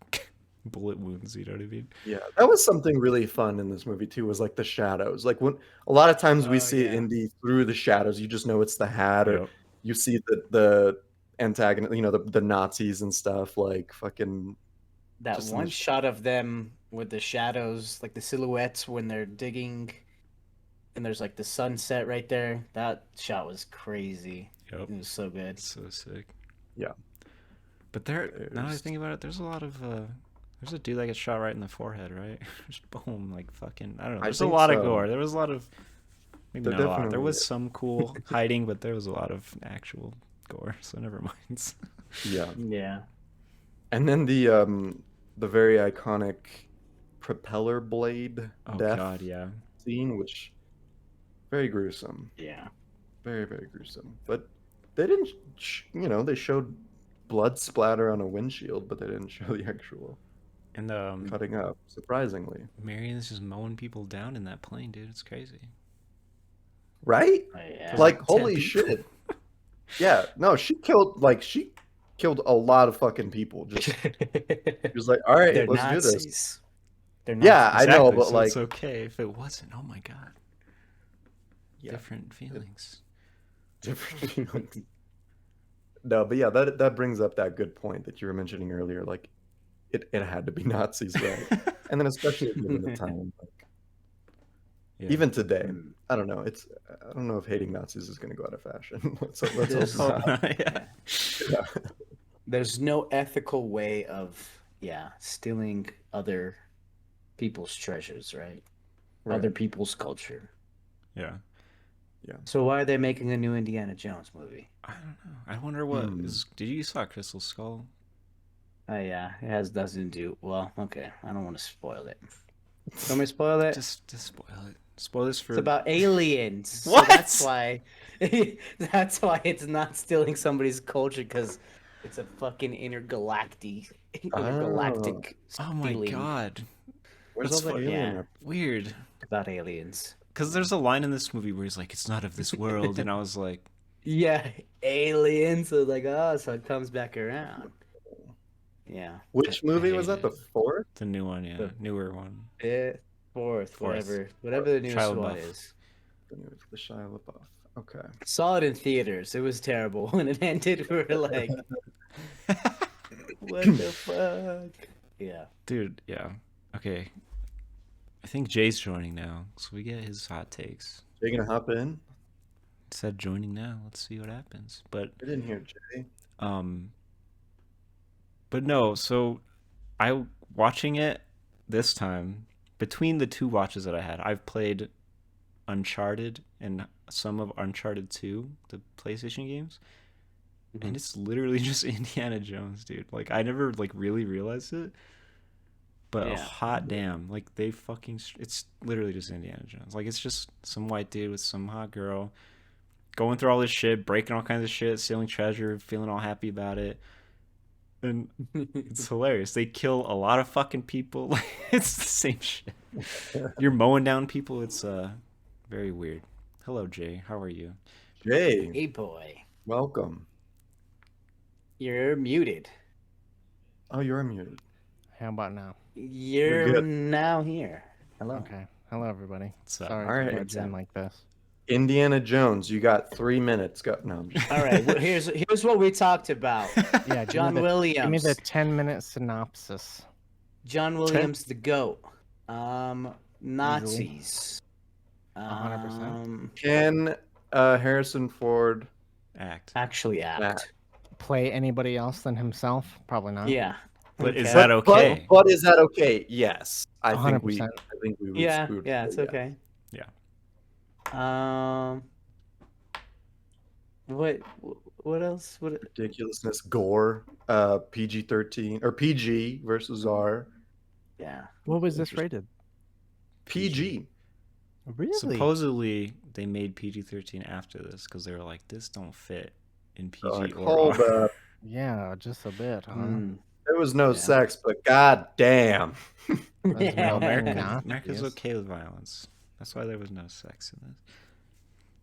bullet wounds. You know what I mean? Yeah, that was something really fun in this movie too. Was like the shadows. Like when a lot of times we Oh, see yeah. Indy through the shadows, you just know it's the hat, or Yep. you see the antagonist, the Nazis and stuff, like fucking That just in the one shot of them with the shadows, like the silhouettes when they're digging, and there's like the sunset right there. That shot was crazy. Yep. It was so good. So sick. yeah. But there, now that I There's think about it, there's a lot of there's a dude that gets shot right in the forehead, right? Just boom, like fucking. I don't know. I There's a think lot of so. gore. There was a lot of, maybe There not a lot. There definitely was is. some cool hiding, but there was a lot of actual gore. So never mind. Yeah. Yeah. And then the very iconic propeller blade Oh death God, yeah. scene, which very gruesome. Yeah. Very, very gruesome. But they didn't, they showed blood splatter on a windshield, but they didn't show the actual And cutting up, surprisingly. Marion's just mowing people down in that plane, dude. It's crazy. Right? Oh, yeah. Kills Like, 10 holy people. shit. Yeah, no, she killed a lot of fucking people. Just she was like, all right, They're let's do this. Nazis. They're Yeah, Nazis. I know, Exactly. but So like, it's okay if it wasn't. Oh my God. yeah, Different feelings. different. No, but yeah, that brings up that good point that you were mentioning earlier. Like, it had to be Nazis, right? And then especially given the time, like, Yeah. even today, Mm. I don't know. I don't know if hating Nazis is going to go out of fashion. let's There's- hope Hope not. not, yeah. Yeah. There's no ethical way of stealing other people's treasures, right? Right. Other people's culture. Yeah. So why are they making a new Indiana Jones movie? I don't know. I wonder what is. Did you saw Crystal Skull? Oh yeah, it has doesn't do well. Okay, I don't want to spoil it. Want me to spoil it? Just spoil it. Spoil this for. It's about aliens. What? So that's why. That's why it's not stealing somebody's culture, because it's a fucking intergalactic Oh my stealing God. Where's That's all the fu- alien? yeah. Weird. about aliens. Because there's a line in this movie where he's like, "It's not of this world," and I was like, Yeah, aliens. So like, oh, so it comes back around. Yeah. Which movie was hate that? The fourth? "The new one, yeah, newer one." Fourth, Fourth. whatever the newest Shia one LaBeouf. is. The Shia LaBeouf. Okay. Saw it in theaters. It was terrible. When it ended, we were like, what the fuck? Yeah. Dude, yeah. Okay. I think Jay's joining now, so we get his hot takes. Are you gonna hop in? It said joining now. Let's see what happens. But I didn't hear Jay. Um, but no, so I watching it this time between the two watches that I had, I've played Uncharted and some of Uncharted 2, the PlayStation games, and it's literally just Indiana Jones, dude. Like I never like really realized it, but Yeah. hot damn, like they fucking it's literally just Indiana Jones. Like it's just some white dude with some hot girl going through all this shit, breaking all kinds of shit, stealing treasure, feeling all happy about it. And it's hilarious. They kill a lot of fucking people. Like it's the same shit. You're mowing down people. It's very weird. Hello, Jay. How are you? Jay, Hey boy, welcome. you're muted. Oh, you're muted. How about now? You're good. now here. Hello. Okay. Hello, everybody. What's up? Sorry All right. to butt in like this. Indiana Jones, you got 3 minutes. Go. No, I'm just... All right, well, here's what we talked about. Yeah, John give me Williams. the 10-minute synopsis. John Williams, the GOAT. Nazis. 100%. Can Harrison Ford Actually act. Play anybody else than himself? Probably not. Yeah. But is that okay? But is that okay? Yes, I think 100%. we would. Yeah, we would yeah, say it's okay. Yeah. What else? What ridiculousness, gore, PG-13 or PG versus R. Yeah. What was this rated? PG. Really? Supposedly they made PG-13 after this because they were like, this don't fit in PG Like, or hold R. up. Yeah, just a bit, huh? There was no sex, but god damn. Yeah. America's okay with violence. That's why there was no sex in this.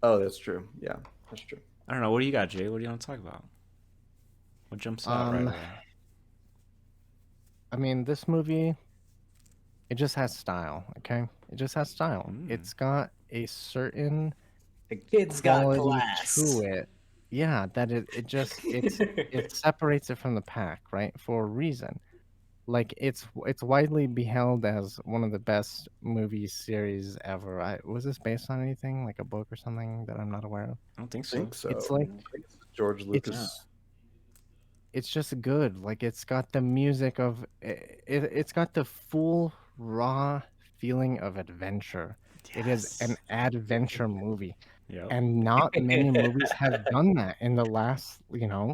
Oh, that's true. Yeah, that's true. I don't know. What do you got, Jay? What do you want to talk about? What jumps out right away? I mean, this movie, it just has style, okay? It just has style. It's got a certain the kid's got quality class to it. Yeah, that it separates it from the pack, right? For a reason. Like it's widely beheld as one of the best movie series ever. Was this based on anything, like a book or something that I'm not aware of? I don't think I so. think so. It's like George Lucas. It's just good. Like it's got the music of it's got the full raw feeling of adventure. Yes. It is an adventure movie. Yep. And not many movies have done that in the last,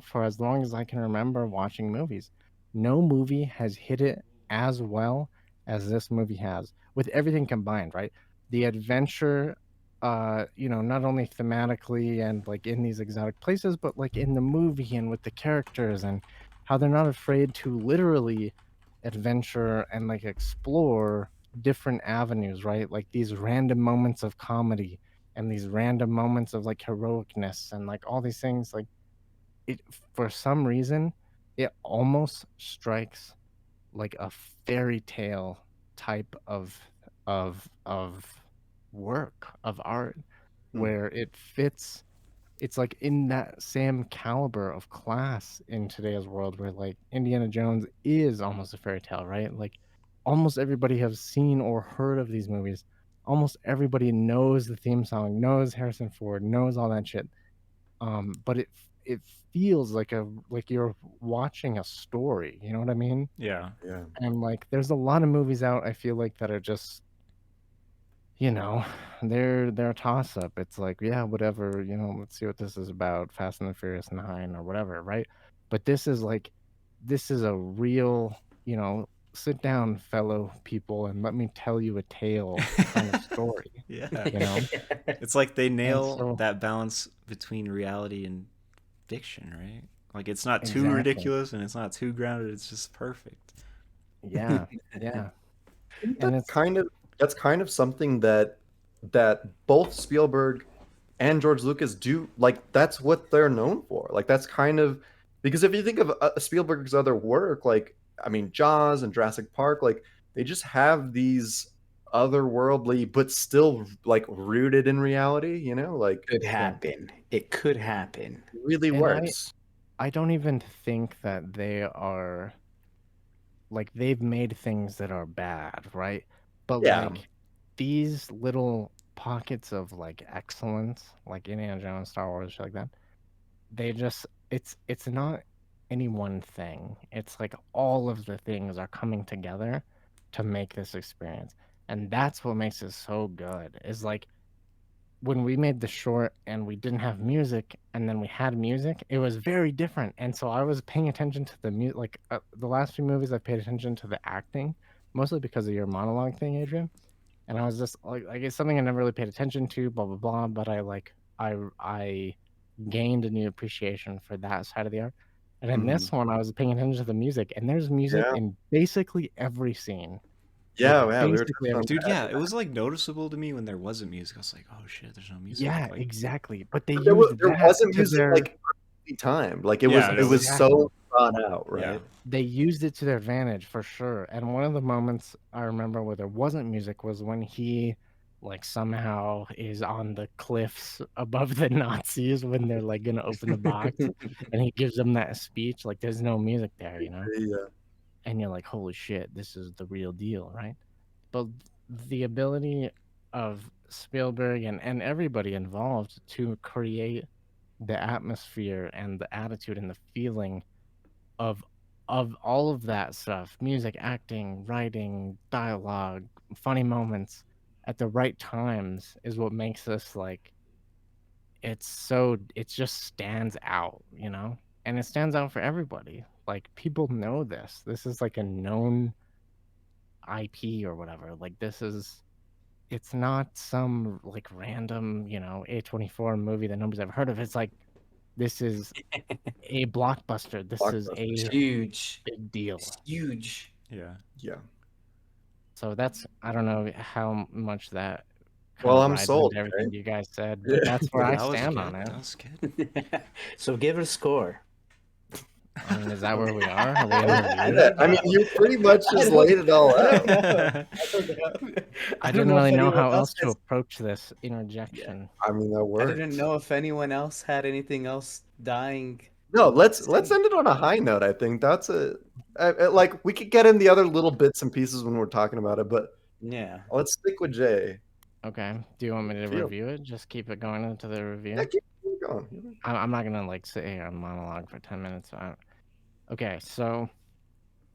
for as long as I can remember watching movies. No movie has hit it as well as this movie has, with everything combined, right? The adventure, not only thematically and like in these exotic places, but like in the movie and with the characters and how they're not afraid to literally adventure and like explore different avenues, right? Like these random moments of comedy and these random moments of like heroicness and like all these things. Like it, for some reason, it almost strikes like a fairy tale type of work of art where it fits. It's like in that same caliber of class in today's world where like Indiana Jones is almost a fairy tale, right? Like almost everybody has seen or heard of these movies. Almost everybody knows the theme song, knows Harrison Ford, knows all that shit. But it feels like you're watching a story. You know what I mean? Yeah. Yeah. And like, there's a lot of movies out, I feel like, that are just, they're a toss up. It's like, yeah, whatever. Let's see what this is about. Fast and the Furious 9 or whatever, right? But this is a real, sit down, fellow people, and let me tell you a tale kind of story. Yeah. It's like they nail that balance between reality and fiction, right? Like it's not too ridiculous and it's not too grounded. It's just perfect. Yeah. Yeah. And that's kind of something that both Spielberg and George Lucas do. Like that's what they're known for. Like that's kind of, because if you think of Spielberg's other work, like I mean Jaws and Jurassic Park, like they just have these otherworldly but still like rooted in reality, like could happen. It could happen. It really works. I don't even think that they are like they've made things that are bad, right? But like these little pockets of like excellence, like Indiana Jones, Star Wars, shit like that, they just it's not any one thing. It's like all of the things are coming together to make this experience. And that's what makes it so good. Is like when we made the short and we didn't have music and then we had music, it was very different. And so I was paying attention to the music. Like the last few movies, I paid attention to the acting, mostly because of your monologue thing, Adrian. And I was just like it's something I never really paid attention to, blah blah blah. But I gained a new appreciation for that side of the art. And in this one, I was paying attention to the music, and there's music in basically every scene. Yeah, dude, yeah, it was like noticeable to me when there wasn't music. I was like, oh shit, there's no music. Yeah, like, exactly. But there wasn't music like perfectly timed. Like it was so thought out, right? Yeah. They used it to their advantage for sure. And one of the moments I remember where there wasn't music was when he like somehow is on the cliffs above the Nazis when they're like gonna open the box, and he gives them that speech. Like there's no music there, you know, Yeah. and you're like, holy shit, this is the real deal, right? But the ability of Spielberg and everybody involved to create the atmosphere and the attitude and the feeling of all of that stuff, music, acting, writing, dialogue, funny moments at the right times is what makes this like it just stands out, you know? And it stands out for everybody. Like people know this. This is like a known IP or whatever. Like it's not some like random, you know, A24 movie that nobody's ever heard of. It's like this is a blockbuster. This is It's a huge. big deal. It's huge. Yeah. Yeah. So that's I don't know how much that Well, I'm rides sold, into everything Jay. you guys said, Yeah. but that's where I That was stand good. on it. That was good. So give it a score. I mean, is that where we are? Are we in review? Yeah, I mean, you pretty much just laid it all out. I don't didn't know if really know anyone how else else to has- approach this interjection. I mean, that I works. didn't know if anyone else had anything else dying. No, let's end it on a high note. I think that's like we could get in the other little bits and pieces when we're talking about it, but Yeah. let's stick with Jay. Okay. Do you want me to Feel- review it? Just keep it going into the review? Yeah, keep going. I'm not gonna like sit here and monologue for 10 minutes. Okay, so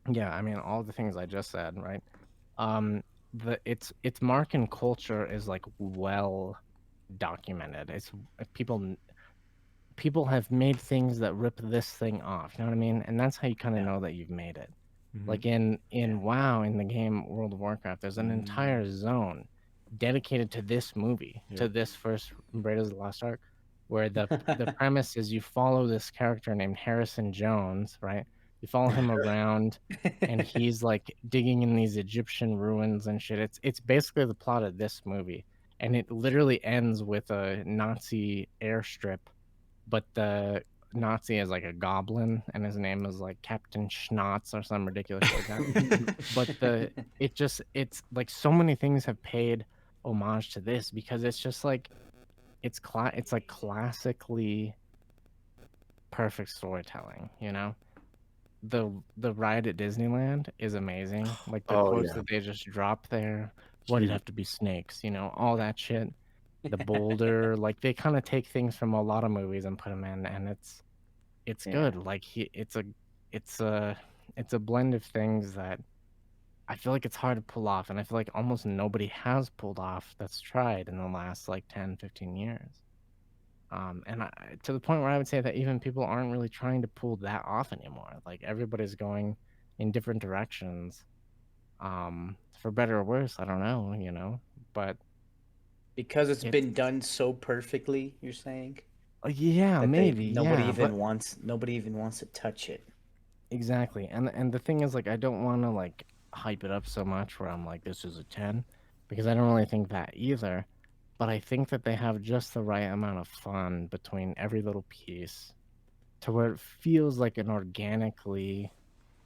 yeah, I mean all the things I just said, right? Its mark and culture is like well documented. It's people have made things that rip this thing off. You know what I mean? And that's how you kind of know that you've made it. Like in WoW, in the game World of Warcraft, there's an entire zone dedicated to this movie, to this first Raiders of the Lost Ark, where the premise is you follow this character named Harrison Jones, right? You follow him around, and he's like digging in these Egyptian ruins and shit. It's basically the plot of this movie, and it literally ends with a Nazi airstrip, but the Nazi is like a goblin, and his name is like Captain Schnotz or some ridiculous shit like that. But it's like so many things have paid homage to this because it's just like it's like classically perfect storytelling, you know. The ride at Disneyland is amazing. Like the quotes that they just drop there. Why'd it have to be snakes? You know, all that shit. The boulder, like they kind of take things from a lot of movies and put them in, and it's good. Like it's a blend of things that I feel like it's hard to pull off, and I feel like almost nobody has pulled off that's tried in the last like 10, 15 years. And to the point where I would say that even people aren't really trying to pull that off anymore. Like everybody's going in different directions. For better or worse, I don't know, you know, but because it's been done so perfectly, you're saying? Yeah, maybe. Nobody even wants to touch it. Exactly. And the thing is, like, I don't want to like hype it up so much where I'm like, this is a 10, because I don't really think that either. But I think that they have just the right amount of fun between every little piece to where it feels like an organically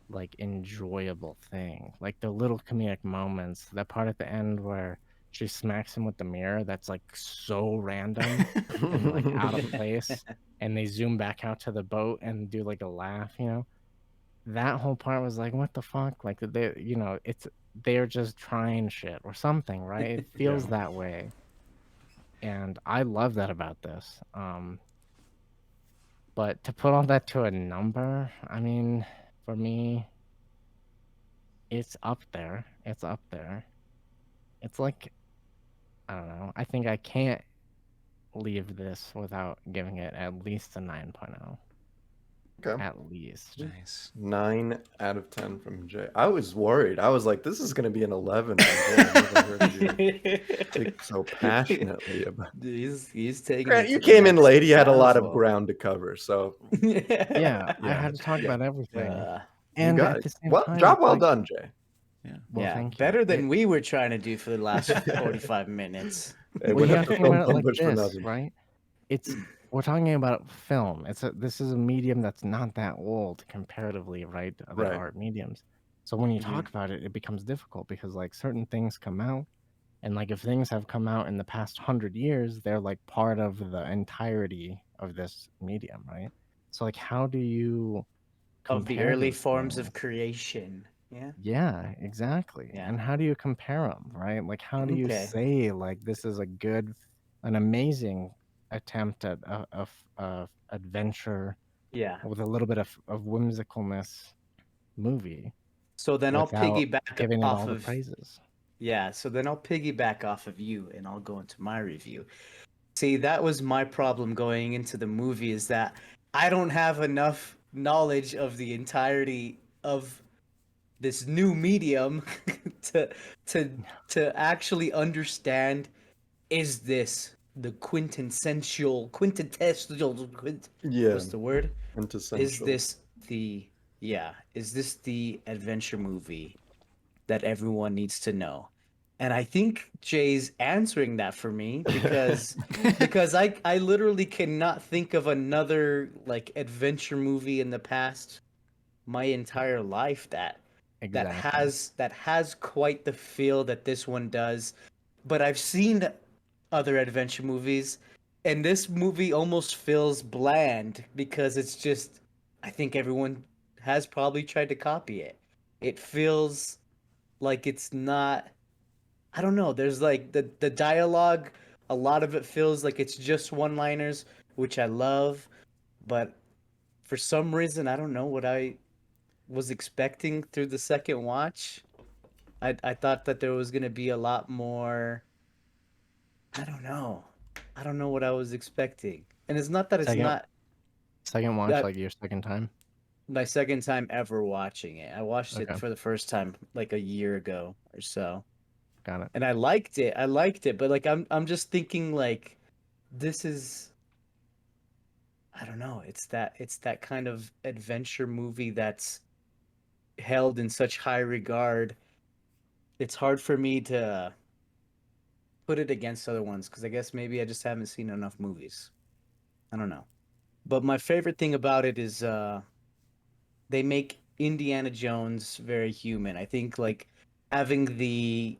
like enjoyable thing. Like the little comedic moments, that part at the end where she smacks him with the mirror, that's like so random and like out of place, and they zoom back out to the boat and do like a laugh, you know. That whole part was like, what the fuck? Like they, you know, they're just trying shit or something, right? It feels that way. And I love that about this. But to put all that to a number, I mean, for me, it's up there. It's up there. It's like, I don't know. I think I can't leave this without giving it at least a 9.0. Okay. At least. Nice. 9 out of 10 from Jay. I was worried. I was like, this is going to be an 11 from Jay. I never heard you speak so passionately about it. He's taking Grant, you came in late. You had a lot of ground to cover, so yeah, I had to talk about everything. And at the same time, job well done, Jay. Yeah. Well, thank you. Better than we were trying to do for the last 45 minutes. Well, you have to think about it like this, right? We're talking about film. This is a medium that's not that old comparatively, right? Other art mediums. So when you talk about it, it becomes difficult because like certain things come out And like if things have come out in the past 100 years, they're like part of the entirety of this medium, right? So like how do you Of the compare early these forms of things? creation. Yeah. Yeah, exactly. Yeah. And how do you compare them, right? Like how do you Okay. say like this is an amazing attempt at a adventure Yeah. with a little bit of whimsicalness movie So then I'll without piggyback giving it off all the of praises? yeah, so then I'll piggyback off of you and I'll go into my review. See, that was my problem going into the movie is that I don't have enough knowledge of the entirety of this new medium to to to actually understand, is this the Yeah, what's the word? Is quintessential. this the is this the adventure movie that everyone needs to know? And I think Jay's answering that for me because I literally cannot think of another like adventure movie in the past my entire life Exactly. that has quite the feel that this one does. But I've seen other adventure movies, and this movie almost feels bland because it's just, I think everyone has probably tried to copy it. It feels like it's not, I don't know, there's like the dialogue, a lot of it feels like it's just one-liners, which I love, but for some reason I don't know what I was expecting through the second watch. I thought that there was gonna be a lot more. I don't know. I don't know what I was expecting, and it's not that it's Second not second watch, that like your second time? my second time ever watching it. I watched it Okay, for the first time like a year ago or so, got it. and I liked it. I liked it, but like I'm just thinking like this is, I don't know. It's that kind of adventure movie that's held in such high regard. It's hard for me to put it against other ones because I guess maybe I just haven't seen enough movies. I don't know. But my favorite thing about it is they make Indiana Jones very human. I think like having the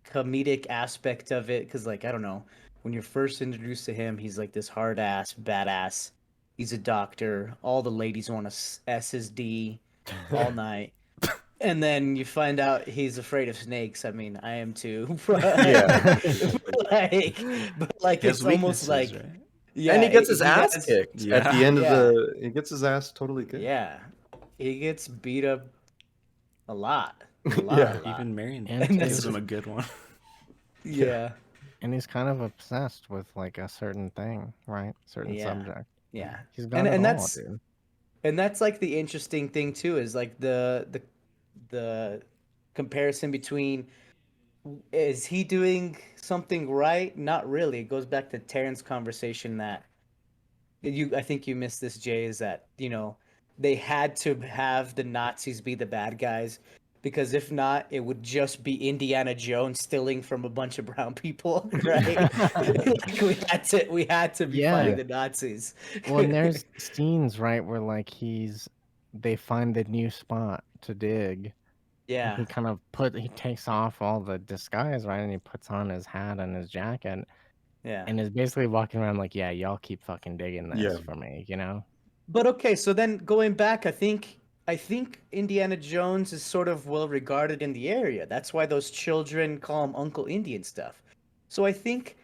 comedic aspect of it, because like I don't know, when you're first introduced to him, he's like this hard ass badass. He's a doctor. All the ladies want to SSD all night. And then you find out he's afraid of snakes. I mean, I am too. Yeah. But like He has it's almost weaknesses, like, right? And yeah, he gets his he ass has, kicked at the Yeah. end of yeah, he gets his ass totally kicked. yeah, he gets beat up a lot, a Yeah. lot, Even Marion And and gives that's he's him a good one. Yeah. yeah, and he's kind of obsessed with like a certain thing, right? Certain yeah, subject. yeah, He's got it and all, dude. that's like the interesting thing too is like the comparison between, is he doing something right? Not really. It goes back to Terrence's conversation that I think you missed this, Jay, is that, they had to have the Nazis be the bad guys because if not, it would just be Indiana Jones stealing from a bunch of brown people, right? Like we had to be Yeah. fighting Yeah. the Nazis. Well, and there's scenes, right, where like they find the new spot to dig. And Yeah, he takes off all the disguise, right? And he puts on his hat and his jacket yeah. and is basically walking around like, yeah, y'all keep fucking digging Yeah. this for me, you know? But okay, so then going back, I think Indiana Jones is sort of well regarded in the area. That's why those children call him Uncle Indian stuff. So I think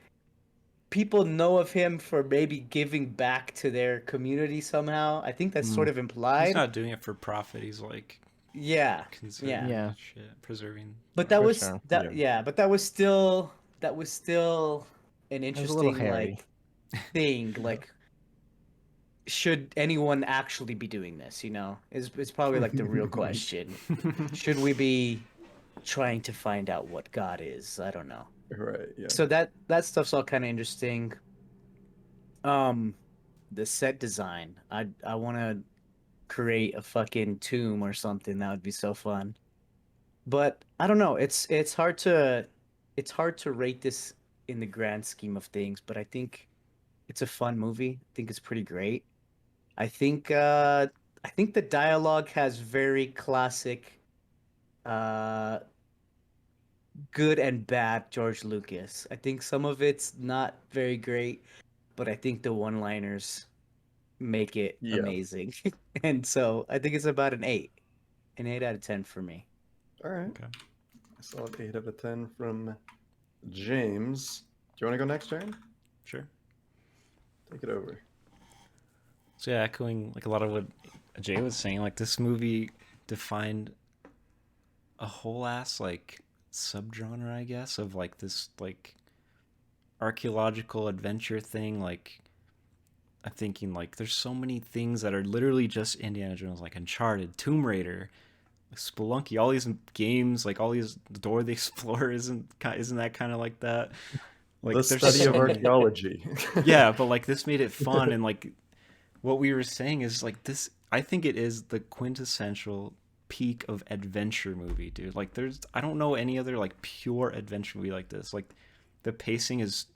people know of him for maybe giving back to their community somehow. I think that's Mm, sort of He's implied. not doing it for profit. He's like Yeah. Yeah. conserving yeah, shit, preserving But that life. for was sure. Yeah. that yeah, but that was still an It was a little interesting hairy. like thing, like should anyone actually be doing this, Is probably like the real question. Should we be trying to find out what God is? I don't know. Right. Yeah. So that stuff's all kind of interesting. Um, the set design. I want to create a fucking tomb or something. That would be so fun. But I don't know. It's hard to rate this in the grand scheme of things. But I think it's a fun movie. I think it's pretty great. I think uh, I think the dialogue has very classic uh good and bad George Lucas. I think some of it's not very great, but I think the one-liners make it Yeah. amazing. And so I think it's about an 8 out of 10 for me. All right. Okay. I saw an 8 out of 10 from James. Do you want to go next, Jared? Sure. Take it over. So yeah, echoing like a lot of what Jay was saying, like this movie defined a whole ass like subgenre, I guess, of like this like archaeological adventure thing. Like I'm thinking like there's so many things that are literally just Indiana Jones, like Uncharted, Tomb Raider, Spelunky, all these games, like all these Dora the Explorer isn't that kind of like that? Like The there's study so of many- archaeology. Yeah, but like this made it fun, and like what we were saying is like this. I think it is the quintessential peak of adventure movie, dude. Like I don't know any other like pure adventure movie like this. Like the pacing is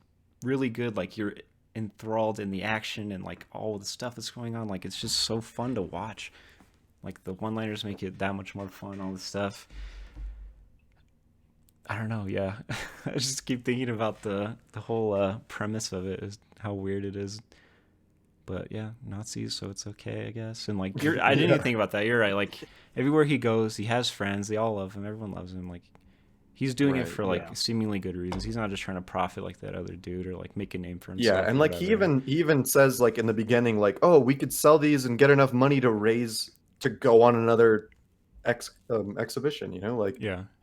really good. Like you're enthralled in the action and like all the stuff that's going on. Like it's just so fun to watch. Like the one-liners make it that much more fun. All this stuff. I don't know. Yeah, I just keep thinking about the whole premise of it, is how weird it is. But yeah, Nazis, so it's okay, I guess. And like I didn't even think about that. You're right. Like everywhere he goes, he has friends. They all love him. Everyone loves him. Like he's doing it for like seemingly good reasons. He's not just trying to profit like that other dude or like make a name for himself. Yeah, and like he even says like in the beginning, like, oh, we could sell these and get enough money to go on another exhibition. You know, like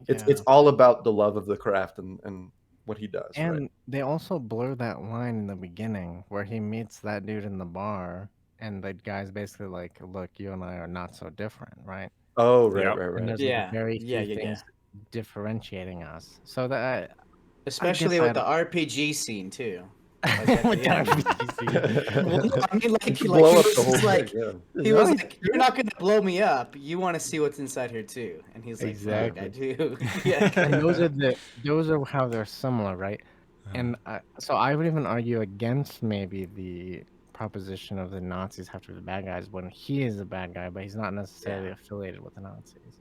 it's all about the love of the craft and what he does. And right? they also blur that line in the beginning where he meets that dude in the bar, and the guy's basically like, "Look, you and I are not so different, right?" Oh, right, Yep. right, And right. there's like very few things differentiating us. So that Especially with the RPG scene too. Like with the RPG. Well, no, I mean, like he Blow up was the whole just like, thing, yeah. he was like, "You're not gonna blow me up. You want to see what's inside here too." And he's like, Exactly. "Fuck, I do." Yeah. And those are how they're similar, right? And so I would even argue against maybe the proposition of the Nazis have to be the bad guys when he is a bad guy, but he's not necessarily affiliated with the Nazis.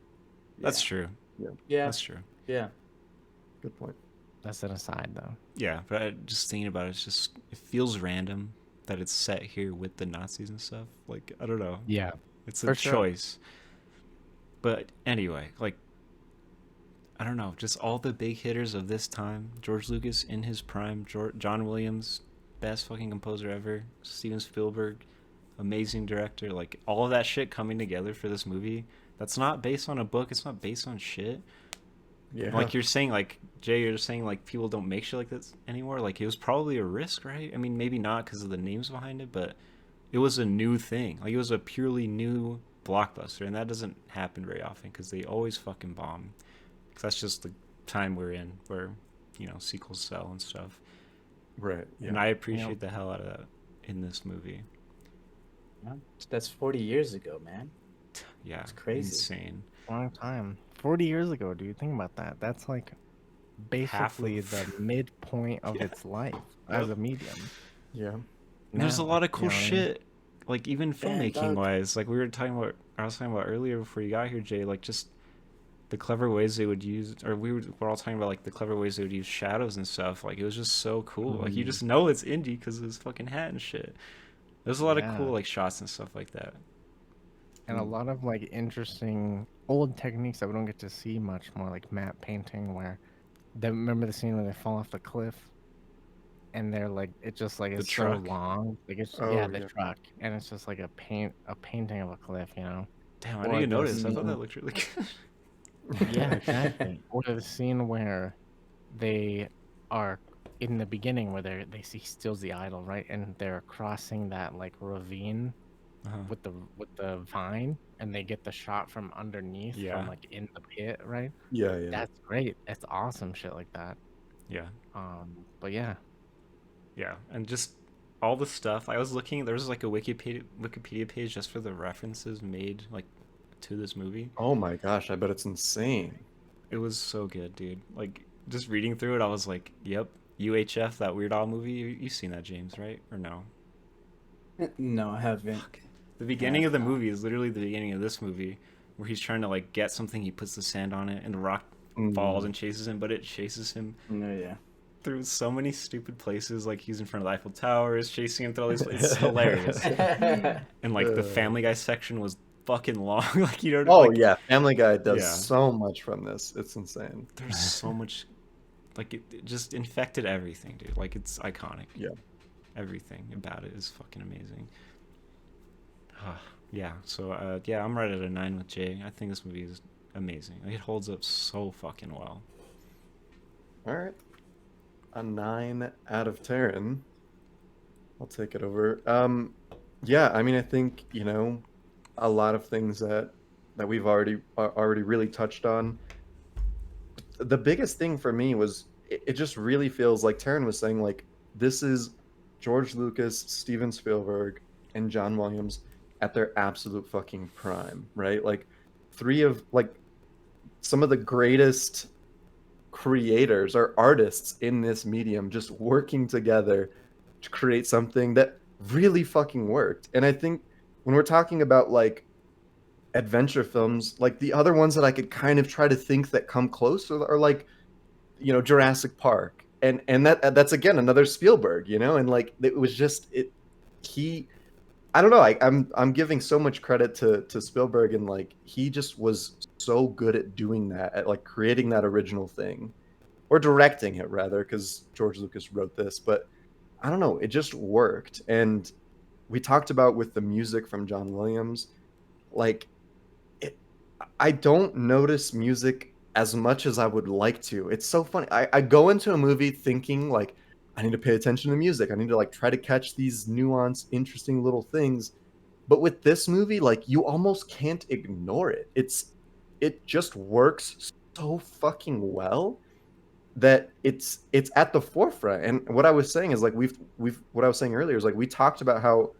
That's true. Yeah. That's true. Yeah. Good point. That's an aside, though. Yeah, but just thinking about it, it feels random that it's set here with the Nazis and stuff. Like, I don't know. Yeah. It's a choice. But anyway, like, I don't know. Just all the big hitters of this time. George Lucas in his prime. John Williams, best fucking composer ever. Stephen Spielberg, amazing director. Like, all of that shit coming together for this movie. That's not based on a book. It's not based on shit. Yeah. Like you're saying, like Jay, you're saying like people don't make shit like this anymore. Like it was probably a risk, right? I mean, maybe not because of the names behind it, but it was a new thing. Like it was a purely new blockbuster, and that doesn't happen very often because they always fucking bomb. Because that's just the time we're in, where sequels sell and stuff. Right. Yeah. And I appreciate the hell out of that in this movie. Yeah. That's 40 years ago, man. Yeah, it's crazy, insane. Long time. 40 years ago, dude. Think about that. That's like basically the midpoint of its life as a medium. Yeah. There's a lot of cool shit, like even filmmaking wise. Like I was talking about earlier before you got here, Jay. Like just the clever ways they would use, or we're all talking about like the clever ways they would use shadows and stuff. Like it was just so cool. Like you just know it's indie because of his fucking hat and shit. There's a lot of cool like shots and stuff like that. And a lot of like interesting old techniques that we don't get to see much more, like matte painting, where remember the scene where they fall off the cliff, and they're like, it's just like it's so long, like it's the truck, and it's just like a painting of a cliff, Damn, I didn't even notice. I thought that looked really good. Yeah, exactly. Or the scene where they are in the beginning where he steals the idol, right, and they're crossing that like ravine. With the vine, and they get the shot from underneath, from like in the pit, right? Yeah. That's great. That's awesome shit like that. Yeah. But yeah, and just all the stuff. I was looking. There was like a Wikipedia page just for the references made like to this movie. Oh my gosh, I bet it's insane. It was so good, dude. Like just reading through it, I was like, "Yep, UHF, that Weird Al movie. You've seen that, James, right? Or no?" No, I haven't. The beginning of the movie is literally the beginning of this movie, where he's trying to like get something. He puts the sand on it, and the rock falls and chases him, but it chases him Yeah. through so many stupid places. Like he's in front of the Eiffel Tower, is chasing him through all these. It's hilarious. And like the Family Guy section was fucking long. Like you know. Oh like, yeah, Family Guy does so much from this. It's insane. There's so much. Like it just infected everything, dude. Like it's iconic. Yeah. Everything about it is fucking amazing. Yeah. So I'm right at a 9 with Jay. I think this movie is amazing. Like, it holds up so fucking well. All right. A 9 out of 10. I'll take it over. Yeah, I mean, I think, you know, a lot of things that we've already really touched on. The biggest thing for me was it just really feels like Taryn was saying, like, this is George Lucas, Steven Spielberg, and John Williams at their absolute fucking prime, right? Like, three of, like, some of the greatest creators or artists in this medium just working together to create something that really fucking worked. And I think when we're talking about, like, adventure films, like, the other ones that I could kind of try to think that come close are like, you know, Jurassic Park, and that's again another Spielberg, you know, and like it was just I don't know, I'm giving so much credit to Spielberg, and like he just was so good at doing that, at like creating that original thing, or directing it rather, because George Lucas wrote this, but I don't know, it just worked. And we talked about with the music from John Williams, like I don't notice music as much as I would like to. It's so funny. I go into a movie thinking like I need to pay attention to music. I need to like try to catch these nuanced, interesting little things. But with this movie, like you almost can't ignore it. It just works so fucking well that it's at the forefront. And what I was saying is like we've what I was saying earlier is like we talked about how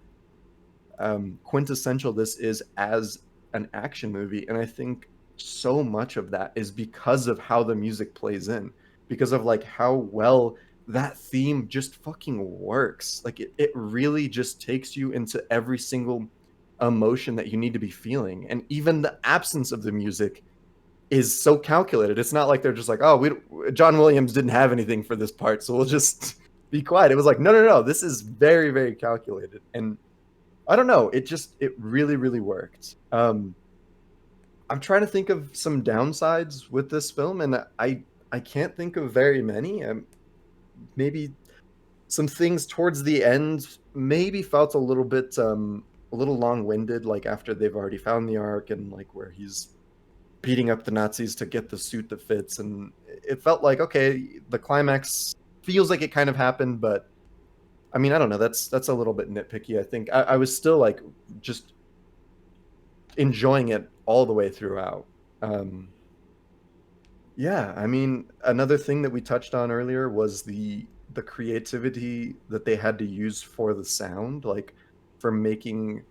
quintessential this is as an action movie, and I think so much of that is because of how the music plays in, because of like how well that theme just fucking works. Like it really just takes you into every single emotion that you need to be feeling, and even the absence of the music is so calculated. It's not like they're just like, oh, John Williams didn't have anything for this part, so we'll just be quiet. It was like, no, this is very, very calculated. And I don't know, it really, really worked. I'm trying to think of some downsides with this film, and I can't think of very many. Maybe some things towards the end maybe felt a little bit a little long-winded, like after they've already found the Ark, and like where he's beating up the Nazis to get the suit that fits, and it felt like, okay, the climax feels like it kind of happened, but I mean, I don't know, that's a little bit nitpicky. I think I was still like just enjoying it all the way throughout. Yeah, I mean, another thing that we touched on earlier was the creativity that they had to use for the sound, like for making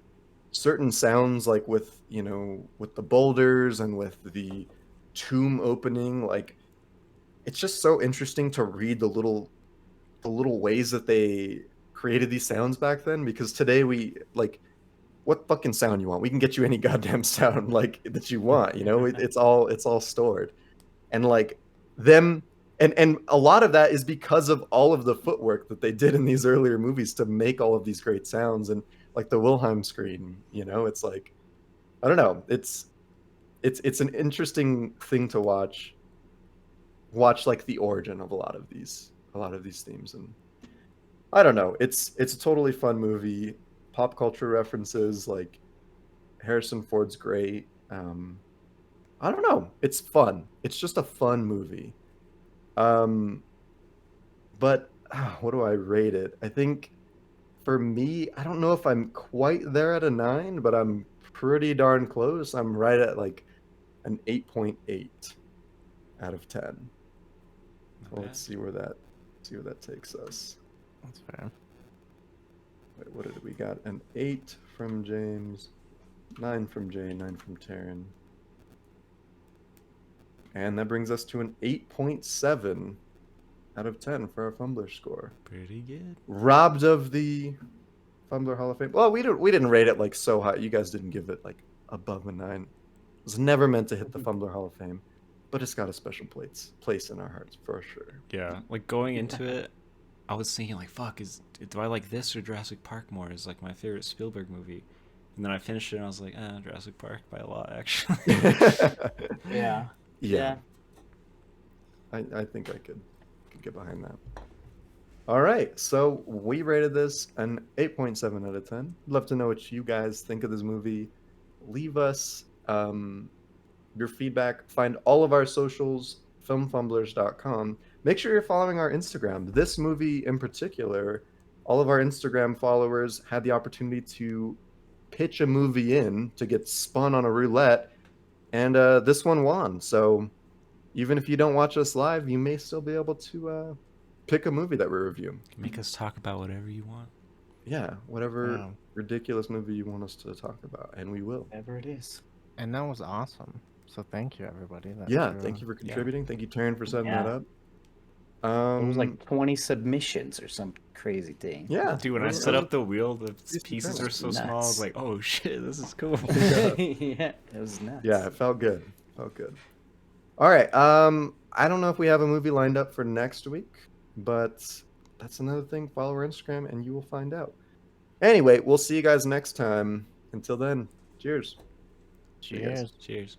certain sounds, like with, you know, with the boulders and with the tomb opening. Like it's just so interesting to read the little ways that they created these sounds back then, because today we like, what fucking sound you want, we can get you any goddamn sound like that you want, you know. It's all stored, and like them, and a lot of that is because of all of the footwork that they did in these earlier movies to make all of these great sounds. And like the Wilhelm scream, you know, it's like, I don't know, it's an interesting thing to watch like the origin of a lot of these themes. And I don't know, it's a totally fun movie. Pop culture references, like Harrison Ford's great. I don't know, it's fun. It's just a fun movie. But what do I rate it? I think for me, I don't know if I'm quite there at a 9, but I'm pretty darn close. I'm right at like an 8.8 out of 10. Well, let's see where that takes us. That's fair. Wait, what did we got? An 8 from James, 9 from Jay, 9 from Taryn. And that brings us to an 8.7 out of 10 for our Fumbler score. Pretty good. Robbed of the Fumbler Hall of Fame. Well, we didn't rate it like so high. You guys didn't give it like above a 9. It was never meant to hit the Fumbler Hall of Fame. but it's got a special place in our hearts for sure. Yeah, like going into it, I was thinking like, fuck, do I like this or Jurassic Park more? Is like my favorite Spielberg movie. And then I finished it and I was like, Jurassic Park by a lot, actually. Yeah. I think I could get behind that. All right, so we rated this an 8.7 out of 10. Love to know what you guys think of this movie. Leave us your feedback. Find all of our socials, filmfumblers.com. Make sure you're following our Instagram. This movie in particular, all of our Instagram followers had the opportunity to pitch a movie in to get spun on a roulette, and this one won. So even if you don't watch us live, you may still be able to pick a movie that we review. Make us talk about whatever you want. Yeah, whatever ridiculous movie you want us to talk about, and we will. Whatever it is. And that was awesome. So thank you, everybody. Thank you for contributing. Thank you, Taryn, for setting that up. It was like 20 submissions or some crazy thing. Yeah. Dude, when I set up the wheel, the pieces were so small. I was like, oh shit, this is cool. Yeah, it was nuts. Yeah, it felt good. All right. I don't know if we have a movie lined up for next week, but that's another thing. Follow our Instagram and you will find out. Anyway, we'll see you guys next time. Until then, cheers. Cheers. Cheers.